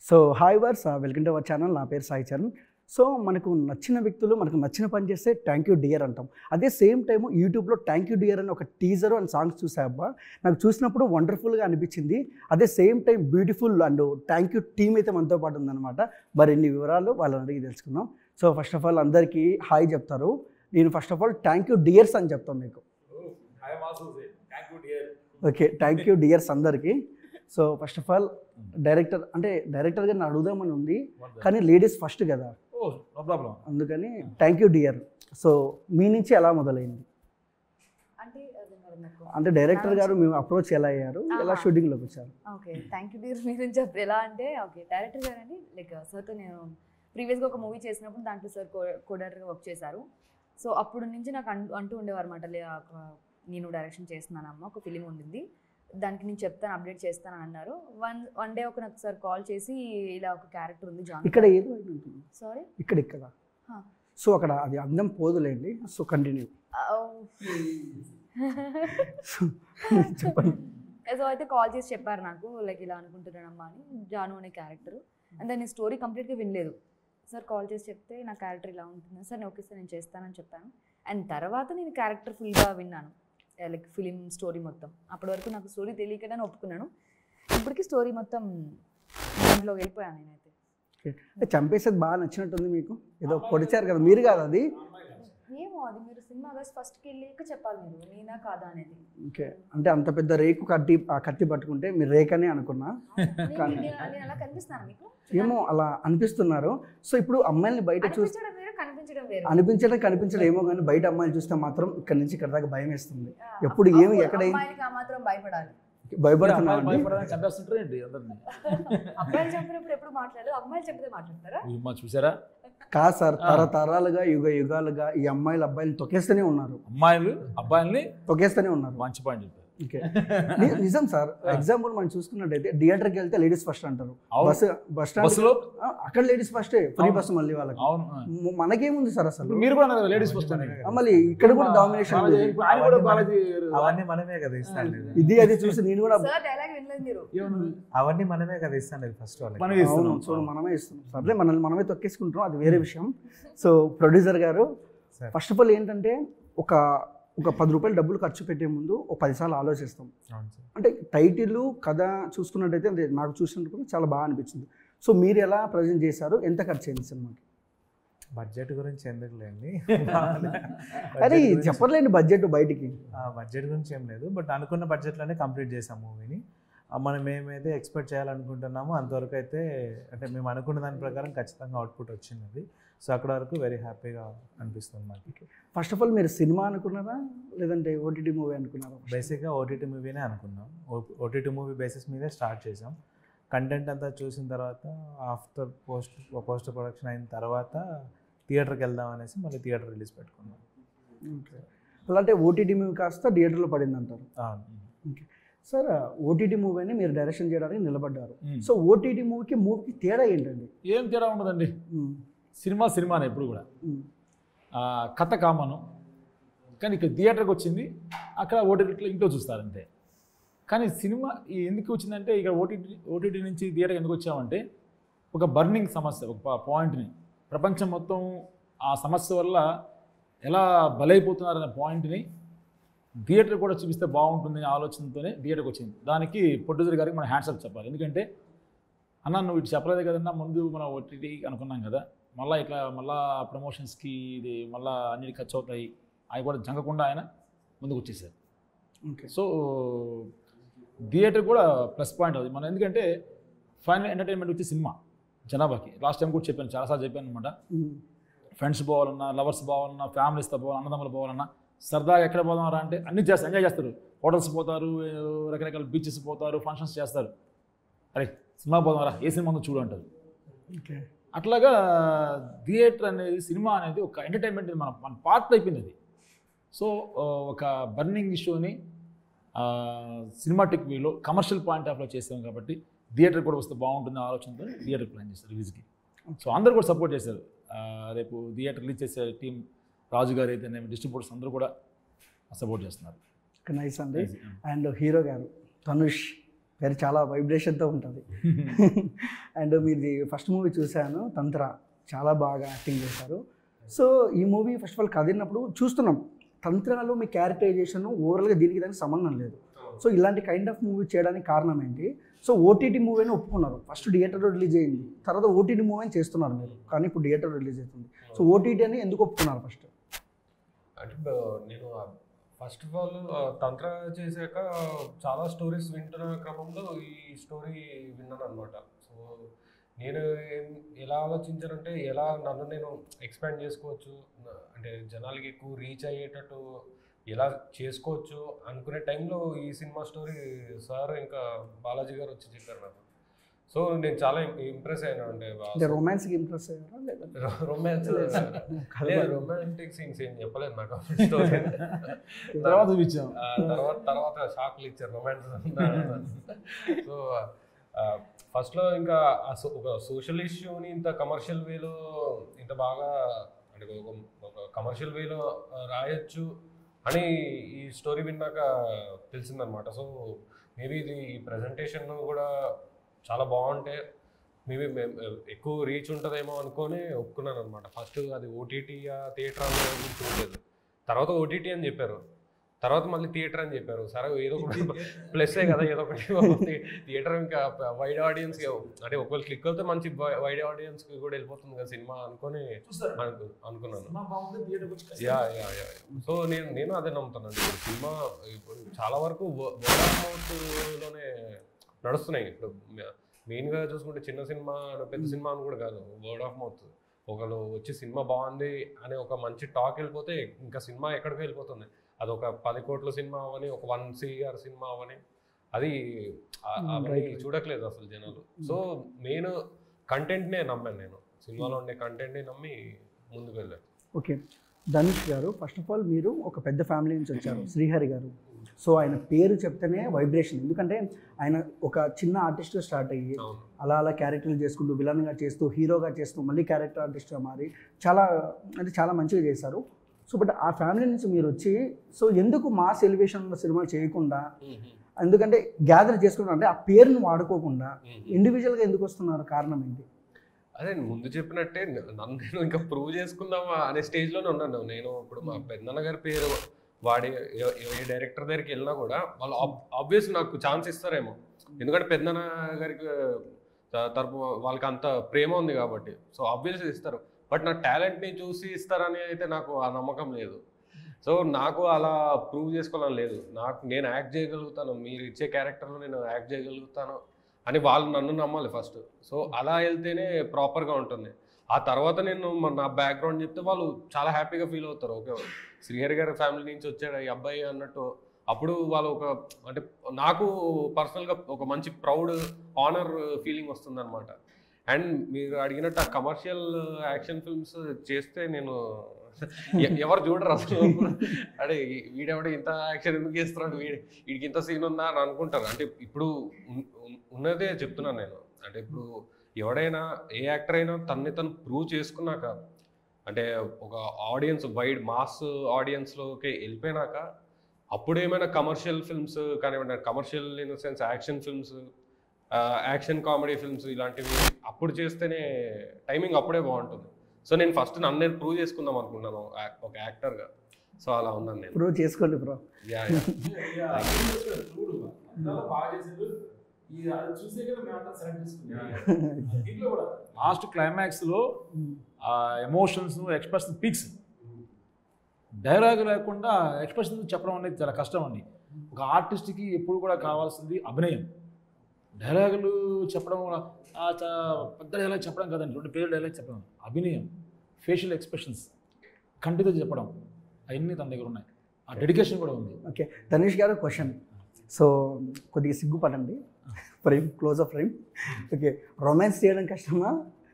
So hi viewers welcome to our channel. నా పేరు Sai Charan. So మనకు నచ్చిన వ్యక్తులు మనకు నచ్చిన పని చేస్తే థ్యాంక్ యూ డియర్ అంటాం. అదే సేమ్ టైం యూట్యూబ్లో థ్యాంక్ యూ డియర్ అని ఒక టీజర్ అండ్ సాంగ్స్ చూసాబ్బా, నాకు చూసినప్పుడు వండర్ఫుల్గా అనిపించింది. అదే same time beautiful and thank you team అయితే మనతో పాటు ఉందన్నమాట. మరిన్ని వివరాలు వాళ్ళని అడిగి తెలుసుకుందాం. సో ఫస్ట్ ఆఫ్ ఆల్ అందరికీ హాయ్ చెప్తారు. నేను first of all thank you dears అని చెప్తాను మీకు. ఓకే, థ్యాంక్ యూ డియర్స్ అందరికీ. So first of all director గారిని అడుగుదామని ఉంది, కానీ లేడీస్ ఫస్ట్ కదా, అందుకని థ్యాంక్ యూ డియర్. సో మీ నుంచి ఎలా మొదలైంది? అంటే డైరెక్టర్ గారు మేము అప్రోచ్ ఎలా అయ్యారు, ఎలా షూటింగ్లోకి వచ్చారు? ఓకే, థ్యాంక్ యూ డియర్ మీరు చెప్పి ఎలా అంటే, ఓకే డైరెక్టర్ గారు అండి లైక్ సార్తో నేను ప్రీవియస్గా ఒక మూవీ చేసినప్పుడు దాంట్లో సార్ కోడైరెక్టర్గా వర్క్ చేశారు. సో అప్పుడు నుంచి నాకు అంటూ ఉండేవారు అనమాట, నేను డైరెక్షన్ చేస్తున్నానమ్మా, ఒక ఫిలిం ఉండింది, దానికి నేను చెప్తాను, అప్డేట్ చేస్తాను అన్నారు. వన్ డే ఒక నాకు సార్ కాల్ చేసి ఇలా ఒక క్యారెక్టర్ ఉంది జాన్, ఇక్కడ ఏదో సారీ ఇక్కడ సో అక్కడ అది అందం పోదులేండి. సో కంటిన్యూ చెప్పండి. సో అయితే కాల్ చేసి చెప్పారు నాకు, లైక్ ఇలా అనుకుంటున్నానమ్మా అని, జాను అనే క్యారెక్టర్. అండ్ దాని స్టోరీ కంప్లీట్గా వినలేదు. సార్ కాల్ చేసి చెప్తే నా క్యారెక్టర్ ఇలా ఉంటుంది సార్, నేను ఓకే సార్ నేను చేస్తానని చెప్పాను. అండ్ తర్వాత నేను క్యారెక్టర్ ఫుల్గా విన్నాను, లైక్ ఫిలిం స్టోరీ మొత్తం. అప్పటి వరకు నాకు స్టోరీ తెలియకనే ఒప్పుకున్నాను. ఇప్పటికీ స్టోరీ మొత్తం దాంట్లో వెళ్ళిపోయాను నేనైతే. చంపేసేది బాగా నచ్చినట్టుంది మీకు, ఏదో పొడిచారు కదా మీరు, కాదు అది ఏమో అది మీరు సినిమా ఫస్ట్కి వెళ్ళాక చెప్పాలి, మీరు నేనా కాదా అనేది. ఓకే, అంటే అంత పెద్ద రేకు కత్తి పట్టుకుంటే మీరు రేకనే అనుకున్నా, నేను అలా కనిపిస్తున్నాను మీకు? ఏమో అలా అనిపిస్తున్నారు. సో ఇప్పుడు అమ్మాయిల్ని బయట చూస్తే కనిపించడం ఏమో, కానీ బయట అమ్మాయిలు చూస్తే మాత్రం ఇక్కడ నుంచి ఇక్కడ దాకా భయం వేస్తుంది. ఎప్పుడు ఏమి ఎక్కడ భయపడాలి, భయపడుతున్నాను. అబ్బాయిలు చంపినప్పుడు ఎప్పుడు మాట్లాడదు, అమ్మాయిలు చంపితే మాట్లాడతారా? చూసారా? కాదు సార్, తరతరాలుగా యుగాలుగా ఈ అమ్మాయిలు అబ్బాయిలు తొక్కేస్తూనే ఉన్నారు, అమ్మాయిలు అబ్బాయిల్ని తొక్కేస్తూనే ఉన్నారు. మంచి పాయింట్ చెప్పారు. నిజం సార్. ఎగ్జాంపుల్ మనం చూసుకున్నట్టయితే థియేటర్కి వెళ్తే లేడీస్ ఫస్ట్ అంటారు, బస్ స్టాండ్ అక్కడ లేడీస్ ఫస్టే, ఫ్రీ బస్ మళ్ళీ వాళ్ళకి. మనకేముంది సార్ అసలు, మీరు కూడా లేడీస్ ఫస్ట్, మళ్ళీ ఇక్కడ కూడా డామినేషన్. అవన్నీ మనమే కదా ఇస్తాను, ఇది అది చూసి నేను కూడా అవన్నీ మనమే కదా ఇస్తాను ఫస్ట్ వాళ్ళకి. చూడు మనమే ఇస్తున్నాం సర్లే, మనల్ని మనమే తొక్కేసుకుంటున్నాం, అది వేరే విషయం. సో ప్రొడ్యూసర్ గారు ఫస్ట్ ఆఫ్ ఆల్ ఏంటంటే, ఒక 10 రూపాయలు డబ్బులు ఖర్చు పెట్టే ముందు ఒక 10 సార్లు ఆలోచిస్తాం. అంటే టైటిల్ కథ చూసుకున్నట్టయితే అంటే నాకు చూసినప్పుడు చాలా బాగా అనిపించింది. సో మీరు ఎలా ప్రజెంట్ చేశారు, ఎంత ఖర్చు అయింది సినిమాకి? బడ్జెట్ గురించి ఎందుకులేండి, అరే చెప్పలేండి బడ్జెట్ బయటికి. బడ్జెట్ గురించి ఏం లేదు, బట్ అనుకున్న బడ్జెట్లోనే కంప్లీట్ చేసాం మూవీని. మనం ఏమైతే ఎక్స్పెక్ట్ చేయాలనుకుంటున్నామో అంతవరకు అయితే, అంటే మేము అనుకున్న దాని ప్రకారం ఖచ్చితంగా అవుట్పుట్ వచ్చింది. సో అక్కడ వరకు వెరీ హ్యాపీగా అనిపిస్తుంది మాకు. ఫస్ట్ ఆఫ్ ఆల్ మీరు సినిమా అనుకున్నారా లేదంటే ఓటీటీ మూవీ అనుకున్నారా? బేసిక్గా ఓటీటీ మూవీనే అనుకున్నాం. ఓటీటీ మూవీ బేసిస్ మీదే స్టార్ట్ చేసాం. కంటెంట్ అంతా చూసిన తర్వాత ఆఫ్టర్ పోస్ట్ ప్రొడక్షన్ అయిన తర్వాత థియేటర్కి వెళ్దాం అనేసి మళ్ళీ థియేటర్ రిలీజ్ పెట్టుకున్నాం. ఓకే, అలా అంటే ఓటీటీ మూవీ కాస్త థియేటర్లో పడింది అంటారు. ఓకే సార్, ఓటీటీ మూవీ అని మీరు డైరెక్షన్ చేయడానికి నిలబడ్డారు. సో ఓటీటీ మూవీకి తేడా ఏంటండి? ఏం తేడా ఉండదండి, సినిమానే ఎప్పుడు కూడా. కథ కామను, కానీ ఇక్కడ థియేటర్కి వచ్చింది, అక్కడ ఓటీటీలో ఇంట్లో చూస్తారంతే. కానీ సినిమా ఎందుకు వచ్చిందంటే, ఇక్కడ ఓటీటీ నుంచి థియేటర్కి ఎందుకు వచ్చామంటే, ఒక బర్నింగ్ సమస్య, ఒక పాయింట్ని ప్రపంచం మొత్తం ఆ సమస్య వల్ల ఎలా బలైపోతున్నారనే పాయింట్ని థియేటర్ కూడా చూపిస్తే బాగుంటుందనే ఆలోచనతోనే థియేటర్కి వచ్చింది. దానికి ప్రొడ్యూసర్ గారికి మనం హ్యాండ్స్ చెప్పాలి. ఎందుకంటే అన్న నువ్వు ఇటు చెప్పలేదు కదన్నా, ముందు మనం ఓటీటీ అనుకున్నాం కదా, మళ్ళీ ప్రమోషన్స్కి ఇది మళ్ళీ అన్నిటి ఖర్చు అవుతాయి, అవి కూడా జంగకుండా ఆయన ముందుకు వచ్చేసారు. ఓకే, సో థియేటర్ కూడా ప్లస్ పాయింట్ అవుతుంది మనం. ఎందుకంటే ఫైనల్ ఎంటర్టైన్మెంట్ వచ్చి సినిమా జనాభాకి. లాస్ట్ టైం కూడా చెప్పాను, చాలాసార్లు చెప్పాను అనమాట. ఫ్రెండ్స్ పోవాలన్నా, లవర్స్ పోవాలన్నా, ఫ్యామిలీస్తో పోవాలన్నా, అన్నదమ్ములు పోవాలన్నా, సరదాగా ఎక్కడ పోదామరా అంటే అన్నీ చేస్తారు, ఎంజాయ్ చేస్తారు. హోటల్స్ పోతారు, రకరకాల బీచెస్ పోతారు, ఫంక్షన్స్ చేస్తారు. అరే సినిమా పోదామరా, ఏ సినిమా ఉందో చూడు అంటారు. ఓకే, అట్లాగా థియేటర్ అనేది, సినిమా అనేది ఒక ఎంటర్టైన్మెంట్, మన పార్ట్ అయిపోయింది అది. సో ఒక బర్నింగ్ ఇష్యూని సినిమాటిక్ వ్యూలో కమర్షియల్ పాయింట్ ఆఫ్లో చేస్తాం కాబట్టి థియేటర్ కూడా వస్తే బాగుంటుంది ఆలోచనతో థియేటర్ ప్లాన్ చేస్తారు రిలీజ్కి. సో అందరూ కూడా సపోర్ట్ చేశారు. రేపు థియేటర్ రిలీజ్ చేసే టీం, రాజు గారు అయితే డిస్ట్రిబ్యూటర్స్ అందరూ కూడా సపోర్ట్ చేస్తున్నారు. నైస్ అండి. అండ్ హీరో గారు ధనుష్ పేరు చాలా వైబ్రేషన్తో ఉంటుంది. అండ్ మీది ఫస్ట్ మూవీ చూశాను తంత్ర, చాలా బాగా యాక్టింగ్ చేశారు. సో ఈ మూవీ ఫస్ట్ ఆఫ్ ఆల్ కదిలినప్పుడు చూస్తున్నాం, తంత్రాలో మీ క్యారెక్టరైజేషన్ ఓవరాల్గా దీనికి దానికి సంబంధం లేదు. సో ఇలాంటి కైండ్ ఆఫ్ మూవీ చేయడానికి కారణం ఏంటి? సో ఓటీటీ మూవీ అని ఒప్పుకున్నారు, ఫస్ట్ థియేటర్లో రిలీజ్ అయింది, తర్వాత ఓటీటీ మూవీ అని చేస్తున్నారు మీరు, కానీ ఇప్పుడు థియేటర్ రిలీజ్ అవుతుంది. సో ఓటీటీ అని ఎందుకు ఒప్పుకున్నారు ఫస్ట్? అంటే నేను ఫస్ట్ ఆఫ్ ఆల్ తంత్ర చేశాక చాలా స్టోరీస్ వింటున్న క్రమంలో ఈ స్టోరీ విన్నాను అనమాట. సో నేను ఎలా ఆలోచించానంటే ఎలా నన్ను నేను ఎక్స్పాండ్ చేసుకోవచ్చు, అంటే జనాలకి ఎక్కువ రీచ్ అయ్యేటట్టు ఎలా చేసుకోవచ్చు అనుకునే టైంలో ఈ సినిమా స్టోరీ సార్ ఇంకా బాలాజీ గారు వచ్చి చెప్పారు నాకు. సో నేను చాలా ఇంప్రెస్ అయినా. అంటే రొమాన్స్కి ఇంప్రెస్ అయ్యారా లేదా? రొమాన్స్ రొమాంటిక్ సీన్స్ ఏం చెప్పలేదు నాకు స్టోరీ. తర్వాత షాక్లు ఇచ్చారు రొమాన్స్. సో ఫస్ట్లో ఇంకా ఒక సోషల్ ఇష్యూని ఇంత కమర్షియల్ వేలో ఇంత బాగా అంటే ఒక కమర్షియల్ వేలో రాయొచ్చు అని ఈ స్టోరీ విన్నాక తెలిసిందనమాట. సో మేబీ ఇది ఈ ప్రజెంటేషన్ కూడా చాలా బాగుంటే మేబీ ఎక్కువ రీచ్ ఉంటుందేమో అనుకొని ఒప్పుకున్నాను అనమాట. ఫస్ట్ అది ఓటీటీయా థియేటర్ అని చూడలేదు, తర్వాత ఓటీటీ అని చెప్పారు, తర్వాత మళ్ళీ థియేటర్ అని చెప్పారు. సరే ఏదో ఒకటి ప్లస్సే కదా, ఏదో ఒకటి థియేటర్ ఇంకా వైడ్ ఆడియన్స్, అంటే ఒకవేళ క్లిక్ అవుతే మంచి వైడ్ ఆడియన్స్కి కూడా వెళ్ళిపోతుంది కదా సినిమా అనుకొని అనుకున్నాను. యా యా యా సో నేను అదే నమ్ముతానండి. సినిమా ఇప్పుడు చాలా వరకు వర్డ్ ఆఫ్ మౌత్లోనే నడుస్తున్నాయి. ఇప్పుడు మెయిన్గా చూసుకుంటే చిన్న సినిమా పెద్ద సినిమా అని కూడా కాదు, వర్డ్ ఆఫ్ మౌత్. ఒకళ్ళు వచ్చి సినిమా బాగుంది అనే ఒక మంచి టాక్ వెళ్ళిపోతే ఇంకా సినిమా ఎక్కడికి వెళ్ళిపోతుంది. అది ఒక 10 కోట్ల సినిమా అవని, ఒక 1 CR సినిమా అవని, అది అవన్నీ చూడట్లేదు అసలు జనాలు. సో మెయిన్ కంటెంట్నే నమ్మాను నేను, సినిమాలో ఉండే కంటెంట్ని నమ్మి ముందుకు వెళ్ళాను. ఓకే ధనుష్ గారు, ఫస్ట్ ఆఫ్ ఆల్ మీరు ఒక పెద్ద ఫ్యామిలీ నుంచి వచ్చారు, శ్రీహరి గారు. సో ఆయన పేరు చెప్తేనే వైబ్రేషన్, ఎందుకంటే ఆయన ఒక చిన్న ఆర్టిస్ట్గా స్టార్ట్ అయ్యి అలా అలా క్యారెక్టర్లు చేసుకుంటూ విలన్గా చేస్తూ హీరోగా చేస్తూ మళ్ళీ క్యారెక్టర్ ఆర్టిస్ట్గా మారి చాలా మంచిగా చేశారు. సో బట్ ఆ ఫ్యామిలీ నుంచి మీరు వచ్చి సో ఎందుకు మాస్ ఎలివేషన్లో సినిమాలు చేయకుండా, ఎందుకంటే గ్యాదర్ చేసుకుంటా అంటే ఆ పేరును వాడుకోకుండా ఇండివిజువల్గా ఎందుకు వస్తున్నారు, కారణం ఏంటి? అదే ముందు చెప్పినట్టే నన్ను నేను ఇంకా ప్రూవ్ చేసుకుందామా అనే స్టేజ్లోనే ఉన్నాను నేను. ఇప్పుడు మా పెద్దన్న గారి పేరు వాడి ఏ డైరెక్టర్ దగ్గరికి వెళ్ళినా కూడా వాళ్ళు ఆబ్వియస్ నాకు ఛాన్స్ ఇస్తారేమో, ఎందుకంటే పెద్దన్న గారికి తరపు వాళ్ళకి అంత ప్రేమ ఉంది కాబట్టి. సో ఆబ్వియస్గా ఇస్తారు, బట్ నా టాలెంట్ని చూసి ఇస్తారని అయితే నాకు ఆ నమ్మకం లేదు. సో నాకు అలా ప్రూవ్ చేసుకోవాలని లేదు, నేను యాక్ట్ చేయగలుగుతాను, మీరు ఇచ్చే క్యారెక్టర్లో నేను యాక్ట్ చేయగలుగుతాను అని వాళ్ళు నన్ను నమ్మాలి ఫస్ట్. సో అలా వెళ్తేనే ప్రాపర్గా ఉంటుంది. ఆ తర్వాత నేను నా బ్యాక్గ్రౌండ్ చెప్తే వాళ్ళు చాలా హ్యాపీగా ఫీల్ అవుతారు. ఓకే శ్రీహరి గారి ఫ్యామిలీ నుంచి వచ్చాడు ఈ అబ్బాయి అన్నట్టు. అప్పుడు వాళ్ళు ఒక అంటే నాకు పర్సనల్గా ఒక మంచి ప్రౌడ్ ఆనర్ ఫీలింగ్ వస్తుంది అనమాట. అండ్ మీరు అడిగినట్టు ఆ కమర్షియల్ యాక్షన్ ఫిల్మ్స్ చేస్తే నేను ఎవరు చూడరు అసలు. అంటే వీడెవడ ఇంత యాక్షన్ ఎందుకు చేస్తున్నాడు, వీడికి ఇంత సీన్ ఉందా అని అనుకుంటారు. అంటే ఇప్పుడు ఉన్నదే చెప్తున్నాను నేను. అంటే ఇప్పుడు ఎవడైనా ఏ యాక్టర్ అయినా తను ప్రూవ్ చేసుకున్నాక, అంటే ఒక ఆడియన్స్ వైడ్ మాస్ ఆడియన్స్లోకి వెళ్ళిపోయినాక అప్పుడు ఏమైనా కమర్షియల్ ఫిల్మ్స్ కానివ్వండి, commercial in the sense action films, action comedy films ఇలాంటివి అప్పుడు చేస్తేనే టైమింగ్ అప్పుడే బాగుంటుంది. సో నేను ఫస్ట్ నన్ను నేను ప్రూవ్ చేసుకుందాం అనుకున్నాను ఒక యాక్టర్గా. సో అలా ఉన్నాను నేను. ప్రూవ్ చేసుకోండి బ్రో. లాస్ట్ క్లైమాక్స్లో ఎమోషన్స్ ఎక్స్ప్రెషన్ పీక్స్, డైలాగ్ లేకుండా ఎక్స్ప్రెషన్ చెప్పడం అనేది చాలా కష్టం అండి. ఒక ఆర్టిస్ట్కి ఎప్పుడు కూడా కావాల్సింది అభినయం. డైలాగులు చెప్పడం పెద్ద డైలాగ్ చెప్పడం కదండి, 2 పేర్లు డైలాగ్ చెప్పడం, అభినయం, ఫేషియల్ ఎక్స్ప్రెషన్స్, కంటితో చెప్పడం, అవన్నీ తన దగ్గర ఉన్నాయి. ఆ డెడికేషన్ కూడా ఉంది. ఓకే ధనుష్ గారు క్వశ్చన్, సో కొద్దిగా సిగ్గుపడండి, frame close up frame. Okay romance చేయడం కష్టమా,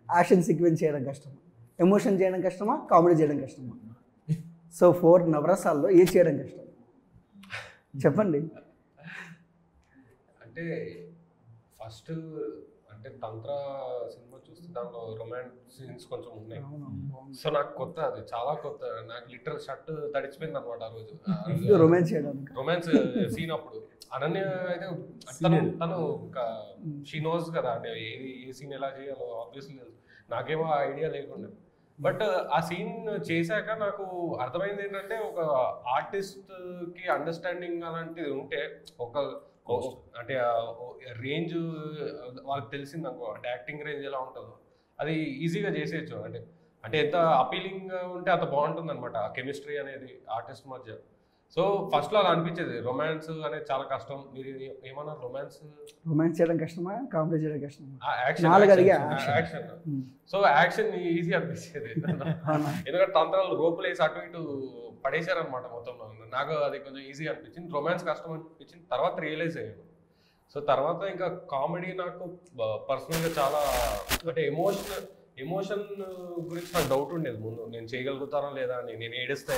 యాక్షన్ సీక్వెన్స్ చేయడం కష్టమా, ఎమోషన్ చేయడం కష్టమా, కామెడీ చేయడం కష్టమా? సో 4 నవరసాల్లో ఏది చేయడం కష్టం చెప్పండి. అంటే ఫస్ట్ అంటే తంత్ర సినిమా చూస్తే దాంట్లో రొమాన్స్ సీన్స్ కొంచెం ఉన్నాయి. అవును, బాగుంది. సో నాకు కొత్త, అది చాలా కొత్త. నాకు లిటరల్ షర్ట్ తడిచిపోయింది అనమాట ఆ రోజు రొమాన్స్ చేయడానికి. రొమాన్స్ సీన్ అప్పుడు. అనన్య అయితే తను ఇంకా షీ నోస్ కదా, అంటే ఏది ఏ సీన్ ఎలా చేయాలో ఆబ్వియస్లీ నాకేమో ఐడియా లేకుండా. బట్ ఆ సీన్ చేశాక నాకు అర్థమైంది ఏంటంటే, ఒక ఆర్టిస్ట్కి అండర్స్టాండింగ్ అలాంటిది ఉంటే, ఒక అంటే రేంజ్ వాళ్ళకి తెలిసింది అనుకో, అంటే యాక్టింగ్ రేంజ్ ఎలా ఉంటుందో అది ఈజీగా చేసేయచ్చు. అంటే అంటే ఎంత అపీలింగ్ ఉంటే అంత బాగుంటుంది అనమాట ఆ కెమిస్ట్రీ అనేది ఆర్టిస్ట్ మధ్య. సో ఫస్ట్లో అలా అనిపించేది, రొమాన్స్ అనేది చాలా కష్టం. మీరు ఏమన్నారు, రొమాన్స్ చేయడం కష్టమా, కామెడీ చేయడం కష్టమా? యాక్షన్. సో యాక్షన్ ఈజీ అనిపించేది ఎందుకంటే తంత్రాలు రోపులు వేసి అటు ఇటు పడేశారనమాట మొత్తం. నాకు అది కొంచెం ఈజీ అనిపించింది. రొమాన్స్ కష్టం అనిపించింది, తర్వాత రియలైజ్ అయ్యాను. సో తర్వాత ఇంకా కామెడీ నాకు పర్సనల్గా చాలా, అంటే ఎమోషన్ గురించి నాకు డౌట్ ఉండేది ముందు, నేను చేయగలుగుతానా లేదా అని, నేను ఏడిస్తే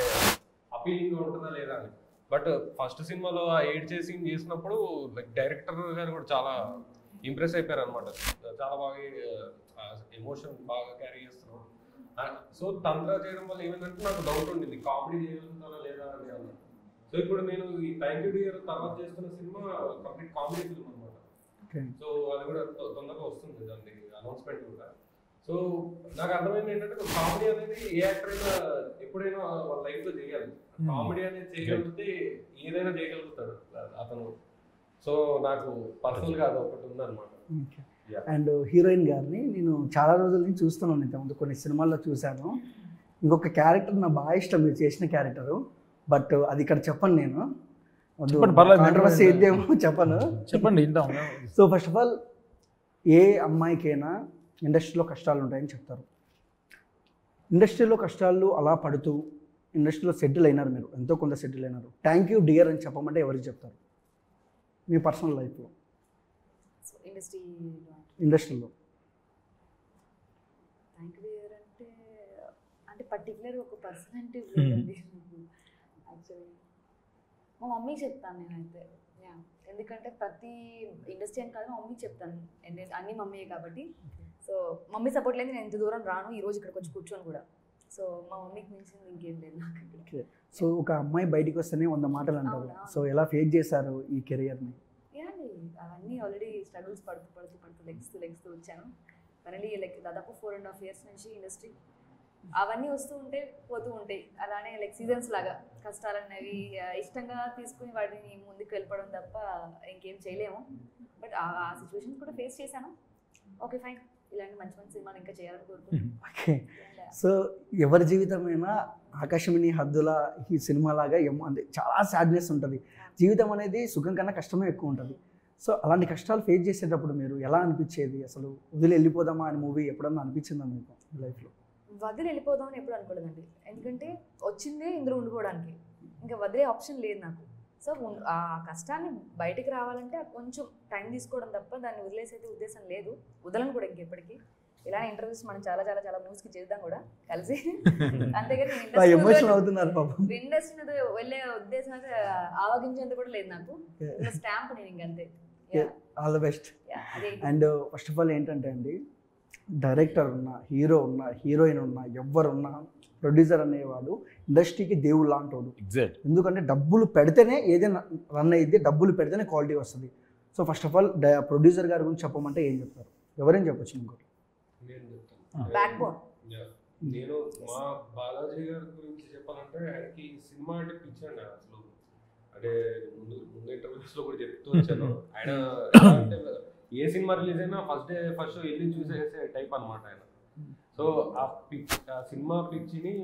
అపీలింగ్గా ఉంటుందా లేదా అని. బట్ ఫస్ట్ సినిమాలో ఆ ఏడ్చే సీన్ చేసినప్పుడు డైరెక్టర్ గారు కూడా చాలా ఇంప్రెస్ అయిపోయారు అనమాట. చాలా బాగా ఎమోషన్ బాగా క్యారీ చేస్తున్నాడు. సో తంత్ర చేయడం వల్ల ఏమైందంటే నాకు డౌట్ ఉండింది, కామెడీ చేయగలుగుతానా లేదా అని అన్న. సో ఇప్పుడు నేను ఈ థ్యాంక్ యూ డియర్ తర్వాత చేస్తున్న సినిమా కంప్లీట్ కామెడీ ఫిల్మ్ అనమాట. సో అది కూడా తొందరగా వస్తుంది, దాన్ని అనౌన్స్మెంట్ కూడా. సో నాకు అర్థమైంది ఏంటంటే, కామెడీ అనేది ఏ యాక్టర్ అయినా ఎప్పుడైనా వాళ్ళ లైఫ్లో చేయాలి. కామెడీ అనేది చేయగలిగితే ఏదైనా చేయగలుగుతాడు అతను. సో నాకు పర్సనల్గా అది ఒకటి ఉందన్నమాట. అండ్ హీరోయిన్ గారిని నేను చాలా రోజుల నుంచి చూస్తున్నాను, ఇంతకుముందు కొన్ని సినిమాల్లో చూశాను. ఇంకొక క్యారెక్టర్ నాకు బాగా ఇష్టం, మీరు చేసిన క్యారెక్టరు. బట్ అది ఇక్కడ చెప్పను, నేను కాంట్రవర్సీ ఏదేమో చెప్పండి. సో ఫస్ట్ ఆఫ్ ఆల్, ఏ అమ్మాయికైనా ఇండస్ట్రీలో కష్టాలు ఉంటాయని చెప్తారు. ఇండస్ట్రీలో కష్టాలు అలా పడుతూ ఇండస్ట్రీలో సెటిల్ అయినారు, మీరు ఎంతో కొంత సెటిల్ అయినారు. థ్యాంక్ యూ డియర్ అని చెప్పమంటే ఎవరికి చెప్తారు మీ పర్సనల్ లైఫ్లో, ఇండస్ట్రీలో? థ్యాంక్ యూ డియర్ అంటే పర్టికులర్ ఒక పర్సనాలిటీ యాక్చువల్లీ మా మమ్మీకి చెప్తాను నేనైతే. ఎందుకంటే ప్రతి ఇండస్ట్రీ అని కాదు, మా మమ్మీకి చెప్తాను, అన్ని మమ్మీయే కాబట్టి. సో మమ్మీ సపోర్ట్ లేదు, నేను ఇంత దూరం రాను, ఈ రోజు ఇక్కడికి వచ్చి కూర్చొని కూడా. సో మా మమ్మీకి మించింది ఇంకేం లేదు నాకు. సో ఒక అమ్మాయి బయటికి వస్తేనే 100 మాటలు అంటారు. సో ఎలా ఫేస్ చేశారు ఈ కెరియర్ని? అవన్నీ ఆల్రెడీ స్ట్రగుల్స్ పడుతూ లెగ్స్తూ వచ్చాను. ఫైనలీ దాదాపు 4.5 years నుంచి ఇండస్ట్రీ, అవన్నీ వస్తూ ఉంటే పోతూ ఉంటాయి. అలానే సీజన్స్ లాగా కష్టాలు అనేవి ఇష్టంగా తీసుకుని వాటిని ముందుకు వెళ్ళిపోవడం తప్ప ఇంకేం చేయలేము. బట్ ఆ సిచ్యువేషన్స్ కూడా ఫేస్ చేశాను. ఓకే ఫైన్, ఇలాంటి మంచి మంచి సినిమాలు ఇంకా చేయాలని కోరుకుంటున్నాను. ఓకే. సో ఎవరి జీవితమైనా ఆకాశమిని హద్దుల ఈ సినిమా లాగా అంటే చాలా సాడ్నెస్ ఉంటుంది. జీవితం అనేది సుఖం కన్నా కష్టమే ఎక్కువ ఉంటుంది. సో అలాంటి కష్టాలు ఫేస్ చేసేటప్పుడు మీరు ఎలా అనిపించేది? అసలు వదిలి వెళ్ళిపోదామా అని మూవీ ఎప్పుడన్నా అనిపించిందా మీకు లైఫ్లో? వదిలి వెళ్ళిపోదామని ఎప్పుడు అనుకోలేదండి. ఎందుకంటే వచ్చిందే ఇందులో ఉండిపోవడానికి, ఇంకా వదిలే ఆప్షన్ లేదు నాకు. సో ఆ కష్టాన్ని బయటికి రావాలంటే కొంచెం టైం తీసుకోవడం తప్ప దాన్ని వదిలేసే ఉద్దేశం లేదు. వదలను కూడా ఇంకెప్పటికీ. ఇలానే ఇంటర్వ్యూస్ మనం చాలా చాలా చాలా మూవీస్కి చేద్దాం కూడా కలిసి. అంతేగాని ఇండస్ట్రీ వెళ్ళే ఉద్దేశం అయితే ఆవగించేంత కూడా లేదు నాకు. స్టాంప్ నేను ఇంకంతే. All the best. And first of all ఏంటంటే అండి, డైరెక్టర్ ఉన్నా, హీరో ఉన్నా, హీరోయిన్ ఉన్నా, ఎవరున్నా, ప్రొడ్యూసర్ అనేవాడు ఇండస్ట్రీకి దేవుడు లాంటోడు. ఎందుకంటే డబ్బులు పెడితేనే ఏదైనా రన్ అయ్యింది, డబ్బులు పెడితేనే క్వాలిటీ వస్తుంది. So first of all producer గారి గురించి చెప్పమంటే ఏం చెప్తారు? ఎవరేం చెప్పచ్చు? ఇంకోటి నేను మా బాలాజీ గారి గురించి చెప్పాలంటే, ఆయనకి సినిమా అంటే పిచ్చి అండి అసలు. అంటే ముందు ఇంటర్వ్యూస్లో కూడా చెప్తూ వచ్చాను. ఆయన అంటే ఏ సినిమా రిలీజ్ అయినా ఫస్ట్ వెళ్ళి చూసేసే టైప్ అనమాట ఆయన. సో ఆ సినిమా పిచ్చిని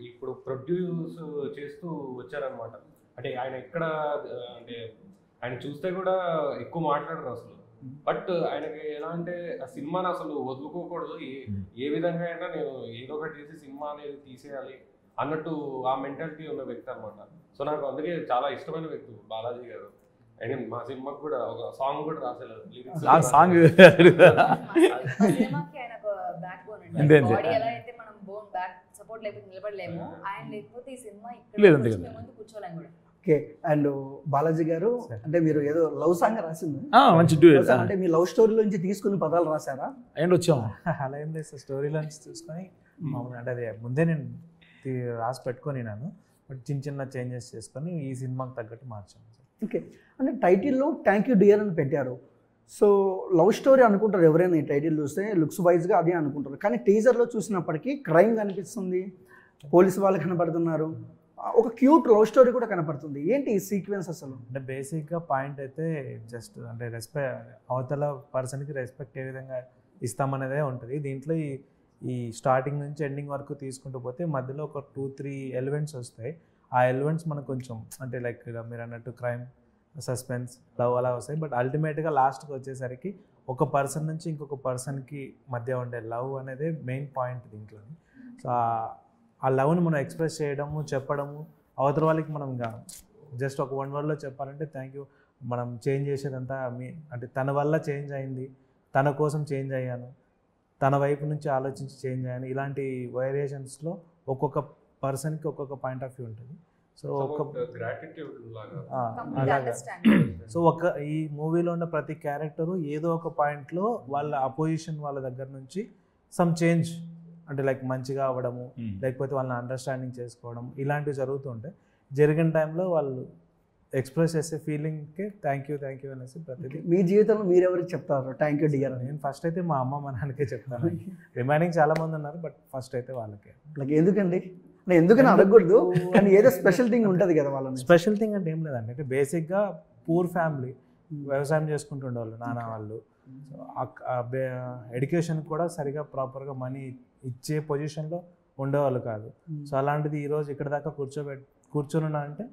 ఇప్పుడు ప్రొడ్యూస్ చేస్తూ వచ్చారనమాట. అంటే ఆయన ఎక్కడ, అంటే ఆయన చూస్తే కూడా ఎక్కువ మాట్లాడరు అసలు. బట్ ఆయనకి ఎలా అంటే ఆ సినిమాని అసలు వదులుకోకూడదు, ఏ విధంగా అయినా నేను ఏదో ఒకటి చేసి సినిమా అనేది తీసేయాలి అన్నట్టు ఆ మెంటాలిటీ ఉన్న వ్యక్తి అనమాట. సో నాకు అందుకే చాలా ఇష్టమైన వ్యక్తి బాలాజీ గారు. అండ్ మా సినిమాకి కూడా ఒక సాంగ్ కూడా రాసేలేదు. సపోర్ట్ లేకపోతే నిలబడలేము. ఆయన లేకపోతే ఈ సినిమా ఇక్కడ కూర్చోలేము కూడా. ఓకే. అండ్ బాలాజీ గారు, అంటే మీరు ఏదో లవ్ సాంగ్ రాసింది, మంచి duet. అంటే మీ లవ్ స్టోరీలోంచి తీసుకుని పదాలు రాశారా? అండ్ వచ్చాము. అలా ఏం లేదు సార్, స్టోరీలో చూసుకొని మామూలుగా అంటే అది ముందే నేను రాసి పెట్టుకొని నేను బట్ చిన్న చిన్న చేంజెస్ చేసుకొని ఈ సినిమాకి తగ్గట్టు మార్చాను సార్. ఓకే. అంటే టైటిల్లో థ్యాంక్ యూ డియర్ అని పెట్టారు. సో లవ్ స్టోరీ అనుకుంటారు ఎవరైనా, ఈ టైటిల్ చూస్తే లుక్స్ వైజ్గా అదే అనుకుంటారు. కానీ టీజర్లో చూసినప్పటికీ క్రైమ్ కనిపిస్తుంది, పోలీసు వాళ్ళు కనపడుతున్నారు, ఒక క్యూట్ లవ్ స్టోరీ కూడా కనపడుతుంది. ఏంటి ఈ సీక్వెన్స్ అసలు? అంటే బేసిక్గా పాయింట్ అయితే జస్ట్ అంటే అవతల పర్సన్కి రెస్పెక్ట్ ఏ విధంగా ఇస్తామనేదే ఉంటుంది. దీంట్లో ఈ స్టార్టింగ్ నుంచి ఎండింగ్ వరకు తీసుకుంటూ పోతే మధ్యలో ఒక 2-3 ఎలిమెంట్స్ వస్తాయి. ఆ ఎలిమెంట్స్ మనకు కొంచెం అంటే లైక్ మీరు అన్నట్టు క్రైమ్, సస్పెన్స్, లవ్ అలా వస్తాయి. బట్ అల్టిమేట్గా లాస్ట్కి వచ్చేసరికి ఒక పర్సన్ నుంచి ఇంకొక పర్సన్కి మధ్య ఉండే లవ్ అనేది మెయిన్ పాయింట్ దీంట్లో. సో ఆ లవ్ని మనం ఎక్స్ప్రెస్ చేయడము, చెప్పడము, అవతల వాళ్ళకి మనం ఇంకా జస్ట్ ఒక 1 wordలో చెప్పాలంటే థ్యాంక్ యూ, మనం చేంజ్ చేసేదంతా అంటే తన వల్ల చేంజ్ అయింది, తన కోసం చేంజ్ అయ్యాను, తన వైపు నుంచి ఆలోచించి చేంజ్ అయ్యాను, ఇలాంటి వేరియేషన్స్లో ఒక్కొక్క పర్సన్కి ఒక్కొక్క పాయింట్ ఆఫ్ వ్యూ ఉంటుంది. సో గ్రాటిట్యూడ్ అలాగా. సో ఈ మూవీలో ఉన్న ప్రతి క్యారెక్టరు ఏదో ఒక పాయింట్లో వాళ్ళ అపోజిషన్ వాళ్ళ దగ్గర నుంచి సమ్ చేంజ్ అంటే లైక్ మంచిగా అవ్వడము, లేకపోతే వాళ్ళని అండర్స్టాండింగ్ చేసుకోవడం, ఇలాంటివి జరుగుతుంటాయి. జరిగిన టైంలో వాళ్ళు ఎక్స్ప్రెస్ చేసే ఫీలింగ్కి థ్యాంక్ యూ అనేసి ప్రతిదీ. మీ జీవితంలో మీరు ఎవరికి చెప్తారు థ్యాంక్ యూ డియర్ అని? నేను ఫస్ట్ అయితే మా అమ్మ మా నాన్నకే చెప్తాను. రిమైనింగ్ చాలా మంది ఉన్నారు బట్ ఫస్ట్ అయితే వాళ్ళకే. లైక్ ఎందుకండి? ఎందుకని అడగకూడదు, కానీ ఏదో స్పెషల్ థింగ్ ఉంటుంది కదా వాళ్ళని. స్పెషల్ థింగ్ అంటే ఏం లేదండి, అంటే బేసిక్గా పూర్ ఫ్యామిలీ, వ్యవసాయం చేసుకుంటుండేవాళ్ళు నాన్న వాళ్ళు. ఎడ్యుకేషన్ కూడా సరిగా ప్రాపర్గా మనీ ఇచ్చే పొజిషన్లో ఉండేవాళ్ళు కాదు. సో అలాంటిది ఈరోజు ఇక్కడ దాకా కూర్చొని ఉన్నా అంటే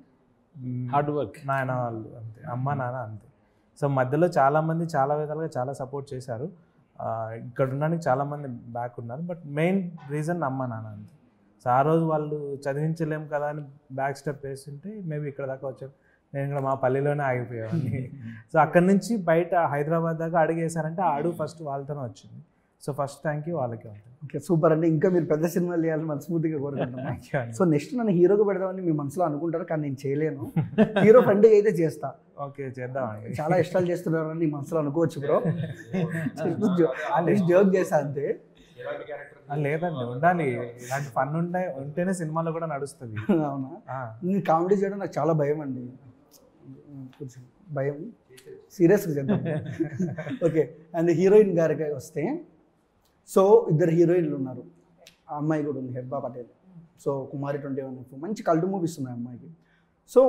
హార్డ్ వర్క్ నాయన వాళ్ళు అంతే, అమ్మ నాన్న అంతే. సో మధ్యలో చాలామంది చాలా విధాలుగా చాలా సపోర్ట్ చేశారు. ఇక్కడ ఉండడానికి చాలామంది బ్యాక్ ఉన్నారు బట్ మెయిన్ రీజన్ అమ్మ నాన్న అంతే. సో ఆ రోజు వాళ్ళు చదివించలేం కదా అని బ్యాక్ స్టెప్ వేస్తుంటే మేబీ ఇక్కడ దాకా వచ్చారు. నేను ఇక్కడ మా పల్లెలోనే ఆగిపోయాను. సో అక్కడి నుంచి బయట హైదరాబాద్ దాకా అడిగేశారంటే ఆ అడుగు ఫస్ట్ వాళ్ళతోనే వచ్చింది. సో ఫస్ట్ థ్యాంక్ యూ వాళ్ళకే ఉంటుంది. ఓకే, సూపర్ అండి. ఇంకా మీరు పెద్ద సినిమాలు చేయాలని మనస్ఫూర్తిగా కోరుకుంటున్నాను. సో నెక్స్ట్ నన్ను హీరోగా పెడదామని మీ మనసులో అనుకుంటారు, కానీ నేను చేయలేను. హీరో ఫ్రెండ్గా అయితే చేస్తా. ఓకే చేద్దామండి. చాలా ఇష్టాలు చేస్తున్నారు అని మనసులో అనుకోవచ్చు బ్రో. జోక్ చేసా అంతే. లేదండి, ఉండాలి, ఇలాంటి ఫన్ ఉంటేనే సినిమాలో కూడా నడుస్తుంది. అవునా? నేను కామెడీ చేయడం నాకు చాలా భయం అండి, కొంచెం భయం. సీరియస్గా చేద్దాం. ఓకే. అండ్ హీరోయిన్ గారికి వస్తే, సో 2 హీరోయిన్లు ఉన్నారు, ఆ అమ్మాయి కూడా ఉంది హెబ్బా పటేల్. సో కుమారి 21 మంచి కల్ట్ మూవీస్ ఉన్నాయి అమ్మాయికి. సో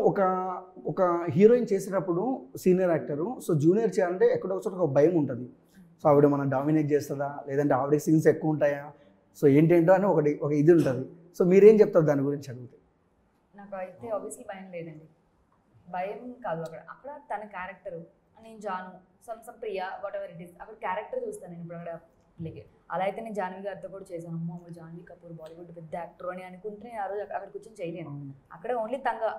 ఒక హీరోయిన్ చేసేటప్పుడు సీనియర్ యాక్టరు, సో జూనియర్ చేయాలంటే ఎక్కడో ఒక భయం ఉంటుంది. సో ఆవిడ మనం డామినేట్ చేస్తుందా, లేదంటే ఆవిడకి సీన్స్ ఎక్కువ ఉంటాయా, సో ఏంటేంటో అని ఒక ఇది ఉంటుంది. సో మీరేం చెప్తారు దాని గురించి అడిగితే? నాకు అయితే ఆబ్వియస్లీ భయం లేదండి. భయం కాదు, అక్కడ తన క్యారెక్టర్, నేను Janu some Priya whatever it is, అక్కడ క్యారెక్టర్ చూస్తాను నేను. ఇప్పుడు అక్కడ అలా అయితే నేను జాన్వీ గారితో కూడా చేశాను. అమ్మ జాన్వీ కపూర్ బాలీవుడ్ పెద్ద యాక్టర్ అని అనుకుంటే ఆ రోజు అక్కడ కూర్చొని చేయలేను. అక్కడ ఓన్లీ తంగా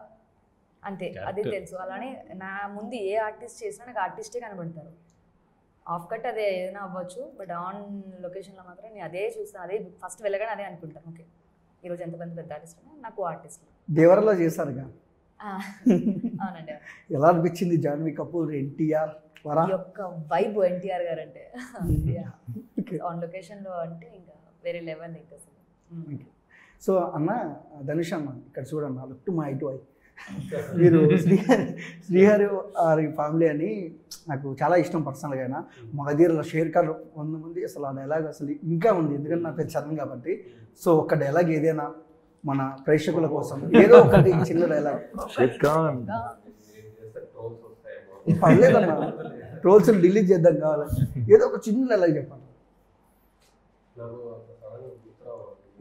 అంతే, అదే తెలుసు. అలానే నా ముందు ఏ ఆర్టిస్ట్ చేసినా నాకు ఆర్టిస్టే కనబడతారు. ఆఫ్ కట్ అదే ఏదైనా అవ్వచ్చు, బట్ ఆన్ లొకేషన్లో మాత్రం నేను అదే చూస్తాను. అదే ఫస్ట్ వెళ్ళగానే అదే అనుకుంటాను, ఓకే ఈరోజు ఎంతమంది పెద్ద ఆర్టిస్ట్ నాకు ఆర్టిస్ట్. దేవరలో చేశారుగా, అవునండి. ఎలా అనిపించింది జాన్వీ కపూర్, ఎన్టీఆర్ యొక్క వైబ్ ఎన్టీఆర్ గారు అంటే ఆన్ లొకేషన్లో అంటే ఇంకా వేరే లెవెల్ ఇంకా అసలు. సో అన్న ధనుష్ అన్న, ఇక్కడ చూడన్న, look to my to eye. మీరు శ్రీహరి ఫ్యామిలీ అని నాకు చాలా ఇష్టం పర్సనల్గా. అయినా మగధీరలో షేర్ ఖాన్ 100 మంది, అసలు ఆ డైలాగ్ అసలు ఇంకా ఉంది, ఎందుకంటే నా పేరు చరణ్ కాబట్టి. సో ఒక డైలాగ్ ఏదైనా మన ప్రేక్షకుల కోసం ఏదో ఒకటి చిన్న డైలాగ్. పర్లేదన్నా, ట్రోల్స్ డిలీట్ చేద్దాం కావాలి, ఏదో ఒక చిన్న డైలాగ్ చెప్పండి,